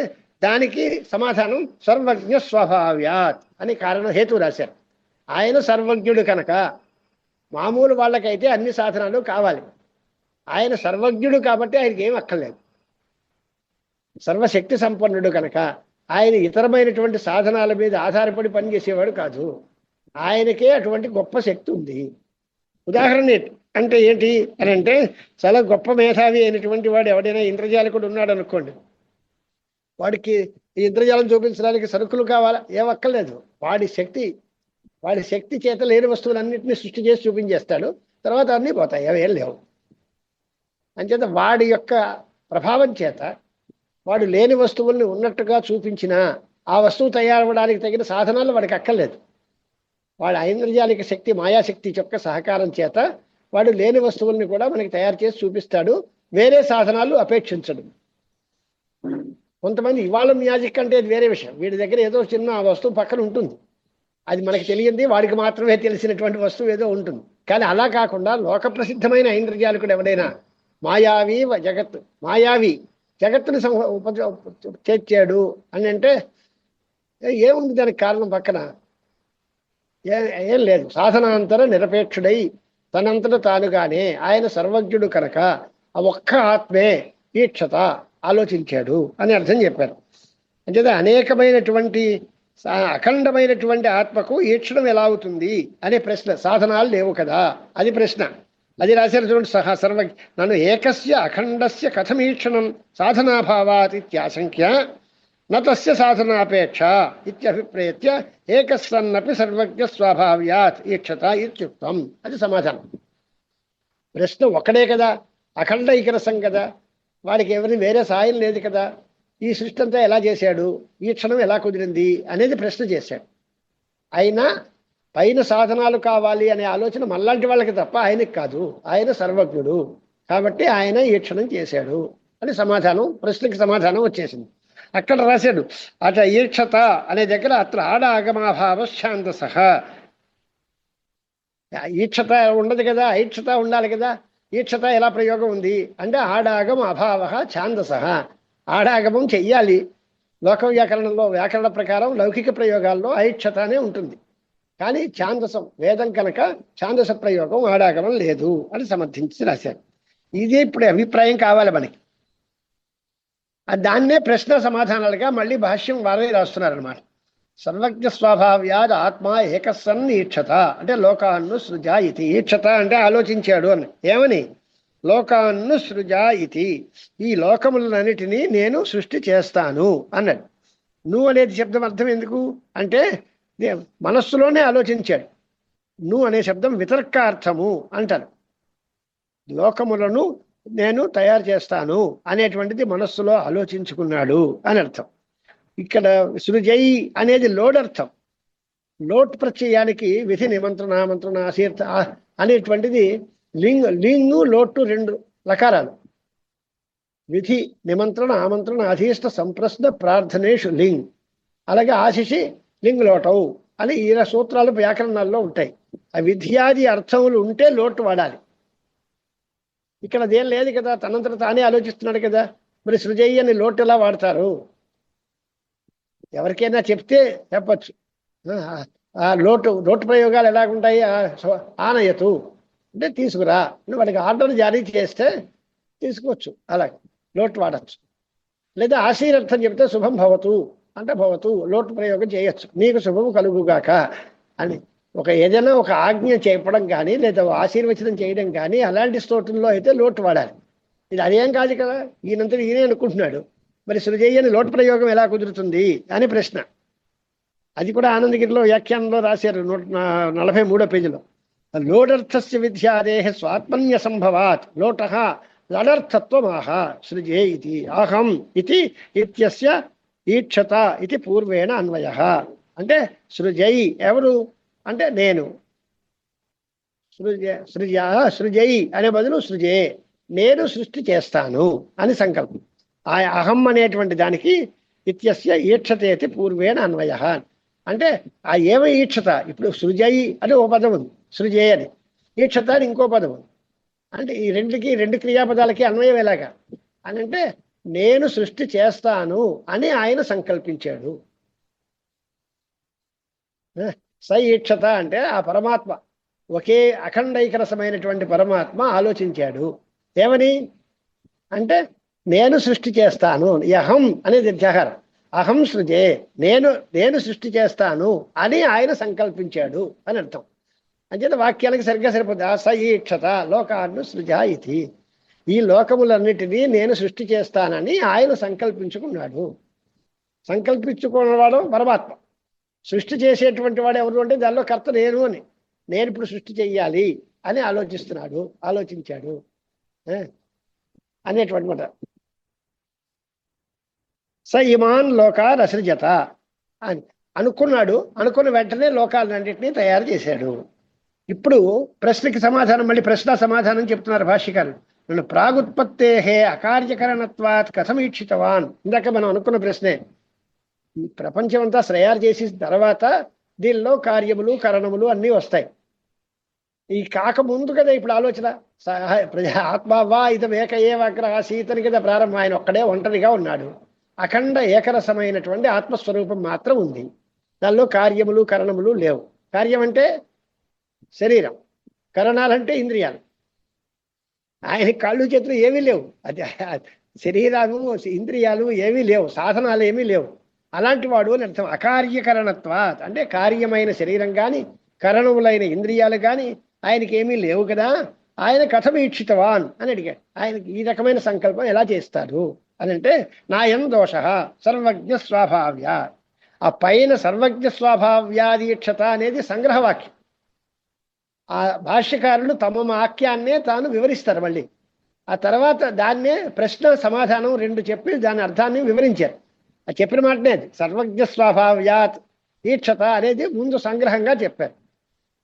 దానికి సమాధానం సర్వజ్ఞ స్వభావ్యాత్ అని కారణం హేతు రాశారు. ఆయన సర్వజ్ఞుడు కనుక మామూలు వాళ్ళకైతే అన్ని సాధనాలు కావాలి. ఆయన సర్వజ్ఞుడు కాబట్టి ఆయనకి ఏం అక్కర్లేదు. సర్వశక్తి సంపన్నుడు కనుక ఆయన ఇతరమైనటువంటి సాధనాల మీద ఆధారపడి పనిచేసేవాడు కాదు. ఆయనకే అటువంటి గొప్ప శక్తి ఉంది. ఉదాహరణ అంటే ఏంటి అని అంటే, చాలా గొప్ప మేధావి అయినటువంటి వాడు ఎవడైనా ఇంద్రజాలకుడు ఉన్నాడు అనుకోండి, వాడికి ఈ ఇంద్రజాలం చూపించడానికి సరుకులు కావాలా? ఏమక్కర్లేదు. వాడి శక్తి చేత లేని వస్తువులన్నింటినీ సృష్టి చేసి చూపించేస్తాడు. తర్వాత అన్నీ పోతాయి, అవేం లేవు. అంచేత వాడి యొక్క ప్రభావం చేత వాడు లేని వస్తువుల్ని ఉన్నట్టుగా చూపించినా ఆ వస్తువు తయారవడానికి తగిన సాధనాలు వాడికి అక్కర్లేదు. వాడు ఐంద్రజాలిక శక్తి, మాయాశక్తి యొక్క సహకారం చేత వాడు లేని వస్తువుల్ని కూడా మనకి తయారు చేసి చూపిస్తాడు. వేరే సాధనాలు అపేక్షించడు. కొంతమంది ఇవాళ మ్యాజిక్ అంటే అది వేరే విషయం. వీడి దగ్గర ఏదో చిన్న వస్తువు పక్కన ఉంటుంది, అది మనకి తెలియంది, వాడికి మాత్రమే తెలిసినటువంటి వస్తువు ఏదో ఉంటుంది. కానీ అలా కాకుండా లోక ప్రసిద్ధమైన ఐంద్రజాలికుడు ఎవడైనా మాయావి జగత్తుని చేర్చాడు అని అంటే ఏముంది దానికి కారణం? పక్కన ఏం లేదు. సాధనాంతర నిరపేక్షుడై తనంతట తానుగానే ఆయన సర్వజ్ఞుడు కనుక ఆ ఒక్క ఆత్మే ఈక్షత ఆలోచించాడు అని అర్థం చెప్పారు. అంచేత అనేకమైనటువంటి అఖండమైనటువంటి ఆత్మకు ఈక్షణం ఎలా అవుతుంది అనే ప్రశ్న. సాధనాలు లేవు కదా, అది ప్రశ్న. అది రాశారు చూడండి. సహా సర్వ నన్ను ఏకస్య అఖండస్య కథమీక్షణం సాధనాభావాత్ ఇత్యాశంక్య నస్య సాధనాపేక్ష ఇత్యభిప్రేత్య ఏకస్సన్నపి సర్వజ్ఞ స్వభావ్యాత్ ఈక్షత ఇత్యుక్తం. అది సమాధానం. ప్రశ్న ఒక్కడే కదా, అఖండ ఇకరసం కదా, వాడికి ఎవరి వేరే సాయం లేదు కదా, ఈ సృష్టి అంతా ఎలా చేశాడు, ఈ క్షణం ఎలా కుదిరింది అనేది ప్రశ్న చేశాడు. అయినా పైన సాధనాలు కావాలి అనే ఆలోచన మళ్ళాంటి వాళ్ళకి తప్ప ఆయనకి కాదు. ఆయన సర్వజ్ఞుడు కాబట్టి ఆయన ఈ క్షణం చేశాడు అని సమాధానం, ప్రశ్నకి సమాధానం వచ్చేసింది. అక్కడ రాశాడు అట ఈక్షత అనే దగ్గర అత్ర ఆడాగమాభావ ఛాందస. ఈక్షత ఉండదు కదా, ఐక్షత ఉండాలి కదా. ఈక్షత ఎలా ప్రయోగం ఉంది అంటే ఆడాగమ అభావ ఛాందస. ఆడాగమం చెయ్యాలి. లోక వ్యాకరణంలో వ్యాకరణ ప్రకారం లౌకిక ప్రయోగాల్లో ఐక్షత అనే ఉంటుంది. కానీ ఛాందసం వేదం కనుక ఛాందస ప్రయోగం ఆడాగమం లేదు అని సమర్థించి రాశారు. ఇదే ఇప్పుడు అభిప్రాయం కావాలి మనకి. దాన్నే ప్రశ్న సమాధానాలుగా మళ్ళీ భాష్యం వారే రాస్తున్నారనమాట. సర్వజ్ఞ స్వభావ్యాద్ ఆత్మ ఏకసన్ ఈక్షత అంటే లోకాన్ను సృజా ఇతి. ఈక్షత అంటే ఆలోచించాడు అని. ఏమని? లోకాన్ను సృజా ఇతి, ఈ లోకములన్నిటినీ నేను సృష్టి చేస్తాను అన్నాడు. నువ్వు అనేది శబ్దం అర్థం ఎందుకు అంటే మనస్సులోనే ఆలోచించాడు. నువ్వు అనే శబ్దం వితర్కార్థము అంటారు. లోకములను నేను తయారు చేస్తాను అనేటువంటిది మనస్సులో ఆలోచించుకున్నాడు అని అర్థం. ఇక్కడ సృజై అనేది లోడర్థం. లోట్ ప్రత్యయానికి విధి నిమంత్రణ ఆమంత్రణ ఆశీర్త అనేటువంటిది లింగు లోటు రెండు లకారాలు. విధి నిమంత్రణ ఆమంత్రణ అధీష్ట సంప్రశ్న ప్రార్థనేషు లింగ్, అలాగే ఆశిషి లింగ్ లోటవు అని ఈ సూత్రాలు వ్యాకరణాల్లో ఉంటాయి. ఆ విధ్యాది అర్థములు ఉంటే లోటు వాడాలి. ఇక్కడ అదేం లేదు కదా, తనంతట తానే ఆలోచిస్తున్నాడు కదా. మరి సృజయ్య అని లోటు ఎలా వాడతారు? ఎవరికైనా చెప్తే చెప్పచ్చు. ఆ లోటు ప్రయోగాలు ఎలాగుంటాయి? ఆనయతు అంటే తీసుకురా, వాడికి ఆర్డర్ జారీ చేస్తే తీసుకోవచ్చు, అలాగే లోటు వాడచ్చు. లేదా ఆశీర్వర్థం చెప్తే శుభం భవతు అంటే భవతు, లోటు ప్రయోగం చేయొచ్చు, నీకు శుభం కలుగుగాక అని. ఏదైనా ఒక ఆజ్ఞ చెప్పడం కానీ లేదా ఆశీర్వచనం చేయడం కానీ అలాంటి స్తోత్రంలో అయితే లోటు వాడాలి. ఇది అదేం కాదు కదా, ఈయనంతా ఈయనే అనుకుంటున్నాడు. మరి సృజయ్యని లోటు ప్రయోగం ఎలా కుదురుతుంది అని ప్రశ్న. అది కూడా ఆనందగిరిలో వ్యాఖ్యానంలో రాశారు 143వ పేజీలో. లోడర్థస్య విద్యాదేహ స్వాత్మన్య సంభవాత్ లోట లడర్థత్వమాహ సృజే ఇది అహం ఇది ఇత్యస్య ఈక్షత ఇది పూర్వేణ అన్వయ. అంటే సృజై ఎవరు అంటే నేను, సృజై అనే బదులు సృజే నేను సృష్టి చేస్తాను అని సంకల్పం. ఆ అహం అనేటువంటి దానికి ఇత్యస్య ఈక్షతేతి పూర్వేణ అన్వయ అంటే ఆ ఏమ ఈక్షత. ఇప్పుడు సృజై అని ఓ పదం ఉంది, సృజే అని. ఈక్షత అని ఇంకో పదం ఉంది. అంటే ఈ రెండు క్రియాపదాలకి అన్వయం ఎలాగా అని అంటే నేను సృష్టి చేస్తాను అని ఆయన సంకల్పించాడు. స ఈక్షత అంటే ఆ పరమాత్మ, ఒకే అఖండైకరసమైనటువంటి పరమాత్మ ఆలోచించాడు. ఏమని అంటే నేను సృష్టి చేస్తాను. ఈ అహం అనేది అధ్యాహారం. అహం సృజే నేను సృష్టి చేస్తాను అని ఆయన సంకల్పించాడు అని అర్థం. అంచేత వాక్యాలకి సరిగ్గా సరిపోతుంది. ఆ స ఈక్షత లోకాన్ని సృజా ఇది, ఈ లోకములన్నిటినీ నేను సృష్టి చేస్తానని ఆయన సంకల్పించుకున్నాడు. సంకల్పించుకున్నవాడు పరమాత్మ. సృష్టి చేసేటువంటి వాడు ఎవరు అంటే దానిలో కర్త నేను అని. నేను ఇప్పుడు సృష్టి చెయ్యాలి అని ఆలోచించాడు అనేటువంటి మాట. స ఇమాన్ లోకాన్ అసృజత అని అనుకున్నాడు. అనుకున్న వెంటనే లోకాలన్నింటినీ తయారు చేశాడు. ఇప్పుడు ప్రశ్నకి సమాధానం, మళ్ళీ ప్రశ్న సమాధానం చెప్తున్నారు భాష్యకారులు. నన్ను ప్రాగుత్పత్తేహే అకార్యకరణత్వాత్ కథమీక్షితవాన్. ఇందాక మనం అనుకున్న ప్రశ్నే. ఈ ప్రపంచం అంతా శ్రేయాలు చేసిన తర్వాత దీనిలో కార్యములు కరణములు అన్నీ వస్తాయి. ఈ కాకముందు కదా ఇప్పుడు ఆలోచన. ఆత్మవా ఇదం ఏక ఏవాగ్ర ఆసీతని కదా ప్రారంభం. ఆయన ఒక్కడే ఒంటరిగా ఉన్నాడు. అఖండ ఏకరసమైనటువంటి ఆత్మస్వరూపం మాత్రం ఉంది. దానిలో కార్యములు కరణములు లేవు. కార్యం అంటే శరీరం, కరణాలంటే ఇంద్రియాలు. ఆయన కాళ్ళు చేతులు ఏమీ లేవు. అది శరీరాలు ఇంద్రియాలు ఏమీ లేవు, సాధనాలు ఏమీ లేవు. అలాంటి వాడు అని అర్థం. అకార్యకరణత్వాత్ అంటే కార్యమైన శరీరం కానీ కరణములైన ఇంద్రియాలు కానీ ఆయనకి ఏమీ లేవు కదా. ఆయన కథమీక్షితవాన్ అని అడిగాడు. ఆయనకి ఈ రకమైన సంకల్పం ఎలా చేస్తారు అని అంటే, నాయం దోష సర్వజ్ఞ స్వాభావ్య. ఆ పైన సర్వజ్ఞ స్వాభావ్యాదీక్షత అనేది సంగ్రహవాక్యం. ఆ భాష్యకారులు తమ వాక్యాన్నే తాను వివరిస్తారు. మళ్ళీ ఆ తర్వాత దాన్నే ప్రశ్న సమాధానం రెండు చెప్పి దాని అర్థాన్ని వివరించారు. ఆ చెప్పిన మాటనే అది సర్వజ్ఞ స్వాభావ్యాత్ ఈక్షత అనేది ముందు సంగ్రహంగా చెప్పారు.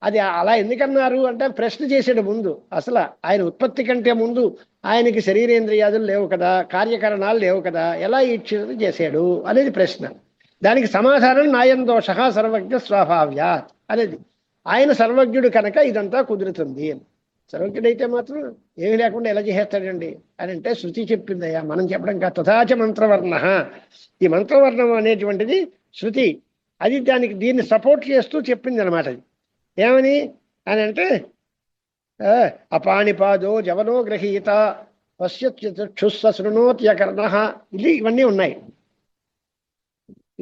అది అలా ఎందుకన్నారు అంటే ప్రశ్న చేసాడు ముందు. అసలు ఆయన ఉత్పత్తి కంటే ముందు ఆయనకి శరీరేంద్రియాదులు లేవు కదా, కార్యకరణాలు లేవు కదా, ఎలా ఈక్షత చేశాడు అనేది ప్రశ్న. దానికి సమాధానం నాయం దోష సర్వజ్ఞ స్వాభావ్యాత్ అనేది. ఆయన సర్వజ్ఞుడు కనుక ఇదంతా కుదురుతుంది అని. సర్వజ్ఞుడైతే మాత్రం ఏమి లేకుండా ఎలా చేసేస్తాడండి అని అంటే శృతి చెప్పిందయ్యా, మనం చెప్పడం కాదు. తథాచ మంత్రవర్ణ, ఈ మంత్రవర్ణం అనేటువంటిది శృతి, అది దానికి దీన్ని సపోర్ట్ చేస్తూ చెప్పింది అనమాట. అది ఏమని అని అంటే, అపాణిపాదో జవనో గ్రహీత పశ్యత్యుస్స శృణోత్యకర్ణ, ఇది ఇవన్నీ ఉన్నాయి.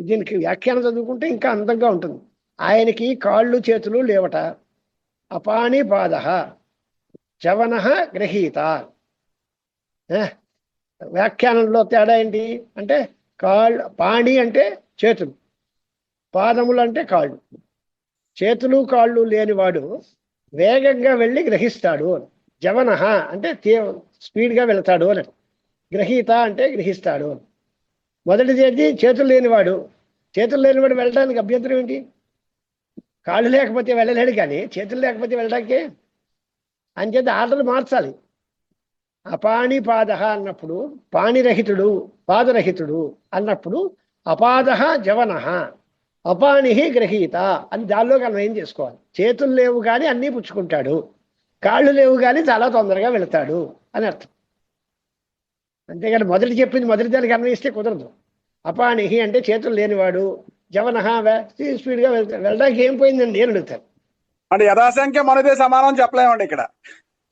దీనికి వ్యాఖ్యానం చదువుకుంటే ఇంకా అందంగా ఉంటుంది. ఆయనకి కాళ్ళు చేతులు లేవట. అపాణిపాద చవన గ్రహీత. వ్యాఖ్యానంలో తేడా ఏంటి అంటే, కాళ్ళు, పాణి అంటే చేతులు, పాదములు అంటే కాళ్ళు. చేతులు కాళ్ళు లేనివాడు వేగంగా వెళ్ళి గ్రహిస్తాడు. జవన అంటే స్పీడ్గా వెళతాడు అని. గ్రహీత అంటే గ్రహిస్తాడు అని. మొదటిది ఏంటి? చేతులు లేనివాడు. చేతులు లేనివాడు వెళ్ళడానికి అభ్యంతరం ఏంటి? కాళ్ళు లేకపోతే వెళ్ళలేడు, కానీ చేతులు లేకపోతే వెళ్ళడానికి అంచేత ఆటలు మార్చాలి. అపాణిపాద అన్నప్పుడు పాణిరహితుడు, పాదరహితుడు అన్నప్పుడు అపాద జవన, అపాణి గ్రహీత అని దానిలోకి అన్వయం చేసుకోవాలి. చేతులు లేవు కానీ అన్నీ పుచ్చుకుంటాడు, కాళ్ళు లేవు కానీ చాలా తొందరగా వెళతాడు అని అర్థం. అంతేగాని మొదటి చెప్పింది మొదటి దానికి అన్వయిస్తే కుదరదు. అపాణి అంటే చేతులు లేనివాడు, జవన స్పీడ్గా వెళ్ళడానికి ఏం పోయిందండి అని అడుగుతారు. అంటే యథాసంఖ్య మనదే సమానం చెప్పలేమండి ఇక్కడ.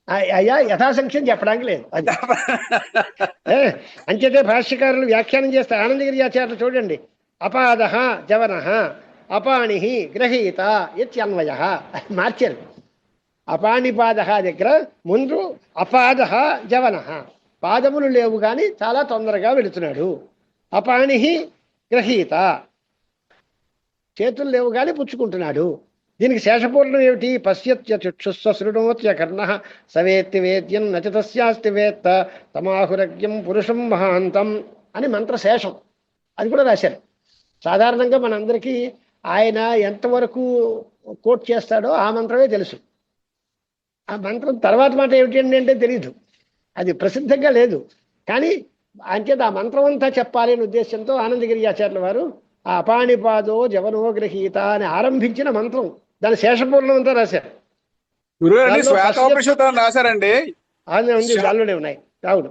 అయ్యా యథాసంఖ్యం చెప్పడానికి లేదు. అది అంచేతే భాష్యకారులు వ్యాఖ్యానం చేస్తే ఆనందగిరి ఆచార్యులు చూడండి, అపాద జవన అపాణి గ్రహీత ఇత్యన్వయ మార్చారు. అపాణిపాద దగ్గర ముందు అపాద జవన, పాదములు లేవు కానీ చాలా తొందరగా వెళుతున్నాడు. అపాణి గ్రహీత, చేతులు లేవు కానీ పుచ్చుకుంటున్నాడు. దీనికి శేషపూర్ణం ఏమిటి? పశ్యత్యుస్వ శృణోత్య కర్ణ సవేత్తి వేద్యం నచ తస్యాస్తి వేత్త తమాహురజ్ఞం పురుషం మహాంతం అని మంత్రశేషం. అది కూడా రాశారు. సాధారణంగా మనందరికీ ఆయన ఎంతవరకు కోట్ చేస్తాడో ఆ మంత్రమే తెలుసు. ఆ మంత్రం తర్వాత మాట ఏమిటి అంటే తెలియదు, అది ప్రసిద్ధంగా లేదు. కానీ అంచేత ఆ మంత్రం అంతా చెప్పాలి అనే ఉద్దేశంతో ఆనందగిరి ఆచార్యుల వారు ఆ అపాణిపాదో జవనో గ్రహీత అని ఆరంభించిన మంత్రం దాని శేషపూర్ణం అంతా రాశారు. రాశారండి, ఉంది, దానిలోనే ఉన్నాయి. అవును,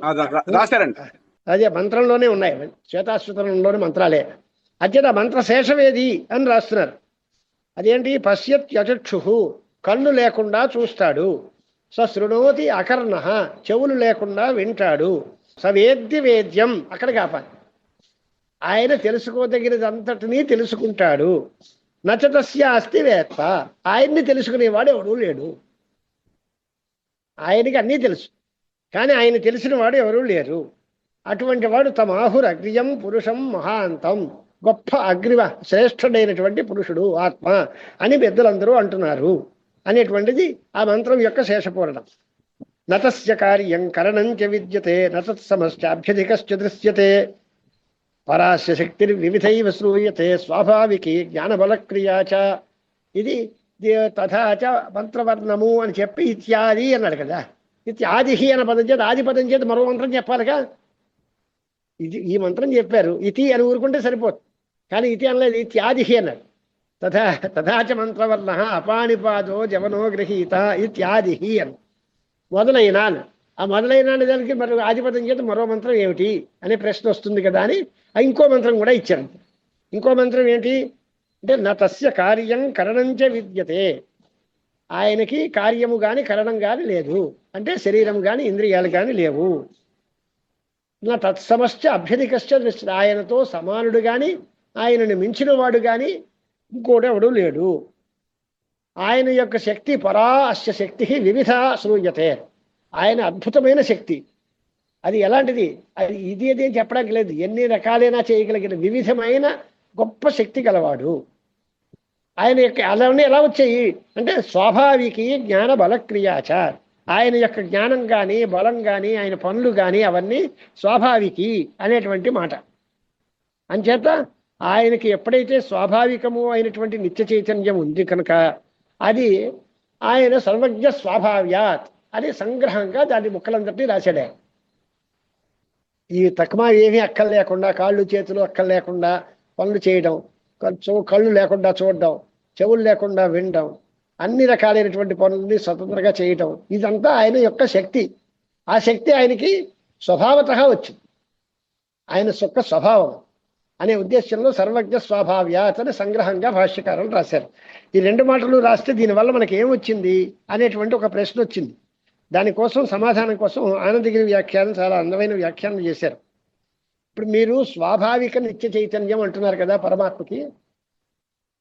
రాశారండి. అదే మంత్రంలోనే ఉన్నాయి, శ్వేతాశ్వతంలోని మంత్రాలే. అత్యంత మంత్రశేషమేది అని రాస్తున్నారు. అదేంటి? పశ్యత్యచక్షు, కన్ను లేకుండా చూస్తాడు. శృణోతి అకర్ణ, చెవులు లేకుండా వింటాడు. సవేద్య వేద్యం, అక్కడ కాపాలి. ఆయన తెలుసుకోదగినదంతటినీ తెలుసుకుంటాడు. నచతస్య అస్తి వేత్త, ఆయన్ని తెలుసుకునేవాడు ఎవడూ లేడు. ఆయనకి అన్నీ తెలుసు, కానీ ఆయన తెలిసిన వాడు ఎవరూ లేరు. అటువంటి వాడు తమాహుర్ అగ్రియం పురుషం మహాంతం, గొప్ప అగ్రివ శ్రేష్ఠుడైనటువంటి పురుషుడు ఆత్మ అని పెద్దలందరూ అంటున్నారు అనేటువంటిది ఆ మంత్రం యొక్క శేషపూర్ణం. నతస్య కార్యం కరణంచ విద్యతే నతత్సమశ్చాభ్యధికశ్చ దృశ్యతే పరాస్య శక్తిర్ వివిధైవ శ్రూయతే స్వాభావికి జ్ఞానబలక్రియాచ. ఇది తథాచ మంత్రవర్ణము అని చెప్పి ఇత్యాది అన్నాడు కదా. ఇత్యాది అన్న పదం చేత, ఆది పదం చేత మరో మంత్రం చెప్పాలిగా. ఇది ఈ మంత్రం చెప్పారు, ఇతి అని ఊరుకుంటే సరిపోతుంది. కానీ ఇతి అనలేదు, ఇత్యాది అన్నాడు. తథాచ మంత్రవర్ణ అపాణిపాదో జవనో గ్రహీత ఇత్యాది అని మొదలైన. ఆ మొదలైన దానికి మరి ఆదిపదం చేత మరో మంత్రం ఏమిటి అనే ప్రశ్న వస్తుంది కదా అని ఇంకో మంత్రం కూడా ఇచ్చారు. ఇంకో మంత్రం ఏంటి అంటే, నా తస్య కార్యం కరణంచ విద్యతే, ఆయనకి కార్యము కానీ కరణం కానీ లేదు, అంటే శరీరం కానీ ఇంద్రియాలు కానీ లేవు. నా తత్సమశ్చ అభ్యధికశ్చ దృష్టి, ఆయనతో సమానుడు కానీ ఆయనను మించిన వాడు కానీ ఇంకోడెవడు లేడు. ఆయన యొక్క శక్తి పరా అస్య శక్తి వివిధ శ్రూయతే, ఆయన అద్భుతమైన శక్తి. అది ఎలాంటిది, అది ఇది అని చెప్పడానికి లేదు, ఎన్ని రకాలైనా చేయగలిగిన వివిధమైన గొప్ప శక్తి గలవాడు. ఆయన యొక్క అలానే ఎలా వచ్చాయి అంటే స్వాభావికి జ్ఞాన బలక్రియాచ. ఆయన యొక్క జ్ఞానం కానీ బలం కానీ ఆయన పనులు కానీ అవన్నీ స్వాభావికి అనేటువంటి మాట. అంచేత ఆయనకి ఎప్పుడైతే స్వాభావికము అయినటువంటి నిత్య చైతన్యం ఉంది కనుక అది ఆయన సర్వజ్ఞ స్వాభావ్యాత్ అని సంగ్రహంగా దాని ముక్కలందరినీ రాశాడు. ఈ తక్కువ ఏమీ అక్కలు లేకుండా, కాళ్ళు చేతులు అక్కలు లేకుండా పనులు చేయడం, కళ్ళు లేకుండా చూడడం, చెవులు లేకుండా వినడం, అన్ని రకాలైనటువంటి పనులని స్వతంత్రంగా చేయటం, ఇదంతా ఆయన యొక్క శక్తి. ఆ శక్తి ఆయనకి స్వభావతః వచ్చింది, ఆయన యొక్క స్వభావం అనే ఉద్దేశంలో సర్వజ్ఞ స్వాభావ్యాత్ అని సంగ్రహంగా భాష్యకారులు రాశారు. ఈ రెండు మాటలు రాస్తే దీనివల్ల మనకి ఏమొచ్చింది అనేటువంటి ఒక ప్రశ్న వచ్చింది. దానికోసం సమాధానం కోసం ఆనందగిరి వ్యాఖ్యానం చాలా అందమైన వ్యాఖ్యానం చేశారు. ఇప్పుడు మీరు స్వాభావిక నిత్య చైతన్యం అంటున్నారు కదా, పరమాత్మకి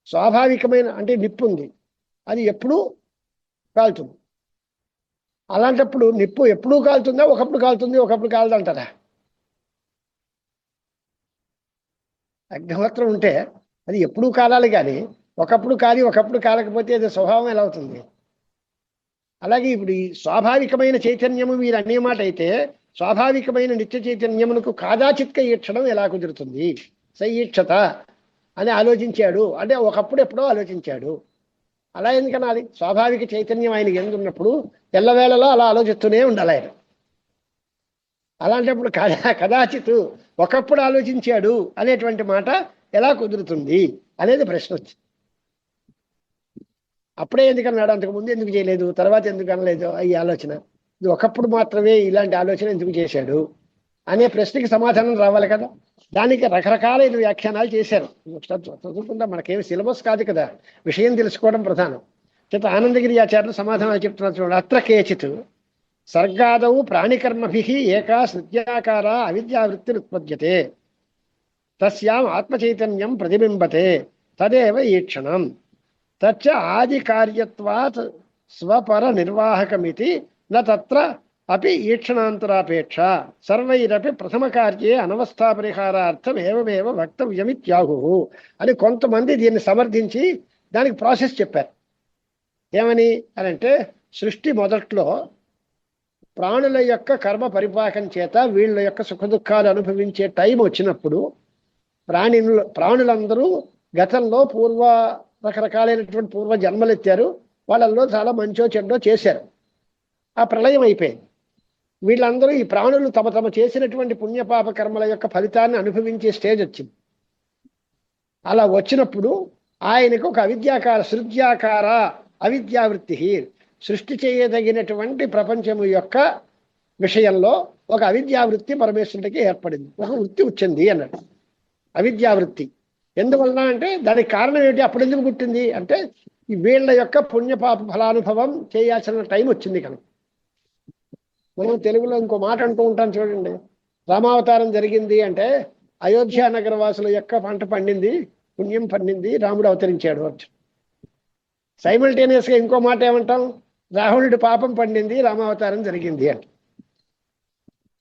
స్వాభావికమైన అంటే నిప్పు ఉంది, అది ఎప్పుడూ కాలుతుంది. అలాంటప్పుడు నిప్పు ఎప్పుడూ కాలుతుందా, ఒకప్పుడు కాలుతుంది ఒకప్పుడు కాలదంటారా? అగ్నిహోత్రం ఉంటే అది ఎప్పుడూ కాలాలి, కానీ ఒకప్పుడు కాలి ఒకప్పుడు కాలకపోతే అది స్వభావం ఎలా అవుతుంది? అలాగే ఇప్పుడు ఈ స్వాభావికమైన చైతన్యము మీరు అనే మాట అయితే స్వాభావికమైన నిత్య చైతన్యమునకు కాదాచిత్క ఈక్షణం ఎలా కుదురుతుంది? సయీక్షత అని ఆలోచించాడు అంటే ఒకప్పుడు ఎప్పుడో ఆలోచించాడు. అలా ఎందుకనాలి? స్వాభావిక చైతన్యం ఆయన ఎందున్నప్పుడు ఎల్లవేళలో అలా ఆలోచిస్తూనే ఉండాలి ఆయన. అలాంటప్పుడు కదాచిత్ ఒకప్పుడు ఆలోచించాడు అనేటువంటి మాట ఎలా కుదురుతుంది అనేది ప్రశ్న వచ్చింది. అప్పుడే ఎందుకన్నాడు, అంతకుముందు ఎందుకు చేయలేదు, తర్వాత ఎందుకు అనలేదు ఈ ఆలోచన? ఇది ఒకప్పుడు మాత్రమే ఇలాంటి ఆలోచన ఎందుకు చేశాడు అనే ప్రశ్నకి సమాధానం రావాలి కదా. దానికి రకరకాలైన వ్యాఖ్యానాలు చేశారు. చదువుకుంటా, మనకేమి సిలబస్ కాదు కదా, విషయం తెలుసుకోవడం ప్రధానం. చేత ఆనందగిరి ఆచార్యులు సమాధానాలు చెప్తున్నారు చూడండి. అత్ర కేచిత్ సర్గాదౌ ప్రాణికర్మభిః ఏకా సృజ్యాకార అవిద్యావృత్తిరుత్పద్యతే తస్యాం ఆత్మచైతన్యం ప్రతిబింబతే తదేవ ఈక్షణం తచ్చ ఆది కార్యత్వాత్ స్వపర నిర్వాహకమితి న తత్ర అపి ఈక్షణాంతరాపేక్ష సర్వైరపి ప్రథమ కార్యే అనవస్థా పరిహారార్థం ఏవమేవ వక్తవ్యమిత్యాహు అని కొంతమంది దీన్ని సమర్థించి దానికి ప్రాసెస్ చెప్పారు. ఏమని అని అంటే, సృష్టి మొదట్లో ప్రాణుల యొక్క కర్మ పరిపాకం చేత వీళ్ళ యొక్క సుఖదుఖాలు అనుభవించే టైం వచ్చినప్పుడు ప్రాణులందరూ గతంలో రకరకాలైనటువంటి పూర్వ జన్మలెత్తారు. వాళ్ళల్లో చాలా మంచో చెడ్డో చేశారు. ఆ ప్రళయం అయిపోయింది. వీళ్ళందరూ ఈ ప్రాణులు తమ తమ చేసినటువంటి పుణ్యపాప కర్మల యొక్క ఫలితాన్ని అనుభవించే స్టేజ్ వచ్చింది. అలా వచ్చినప్పుడు ఆయనకు ఒక సృజ్యాకార అవిద్యావృత్తి, సృష్టి చేయదగినటువంటి ప్రపంచము యొక్క విషయంలో ఒక అవిద్యావృత్తి పరమేశ్వరుడికి ఏర్పడింది. ఒక వృత్తి వచ్చింది అన్నాడు, అవిద్యావృత్తి. ఎందువలన అంటే దానికి కారణం ఏంటి, అప్పుడు ఎందుకు పుట్టింది అంటే ఈ వీళ్ళ యొక్క పుణ్యపాప ఫలానుభవం చేయాల్సిన టైం వచ్చింది కనుక. మనం తెలుగులో ఇంకో మాట అంటూ ఉంటాం చూడండి, రామావతారం జరిగింది అంటే అయోధ్య నగరవాసుల యొక్క పంట పండింది, పుణ్యం పండింది, రాముడు అవతరించాడు అర్జున్. సైమల్టేనియస్గా ఇంకో మాట ఏమంటాం, రావణుడి పాపం పండింది, రామావతారం జరిగింది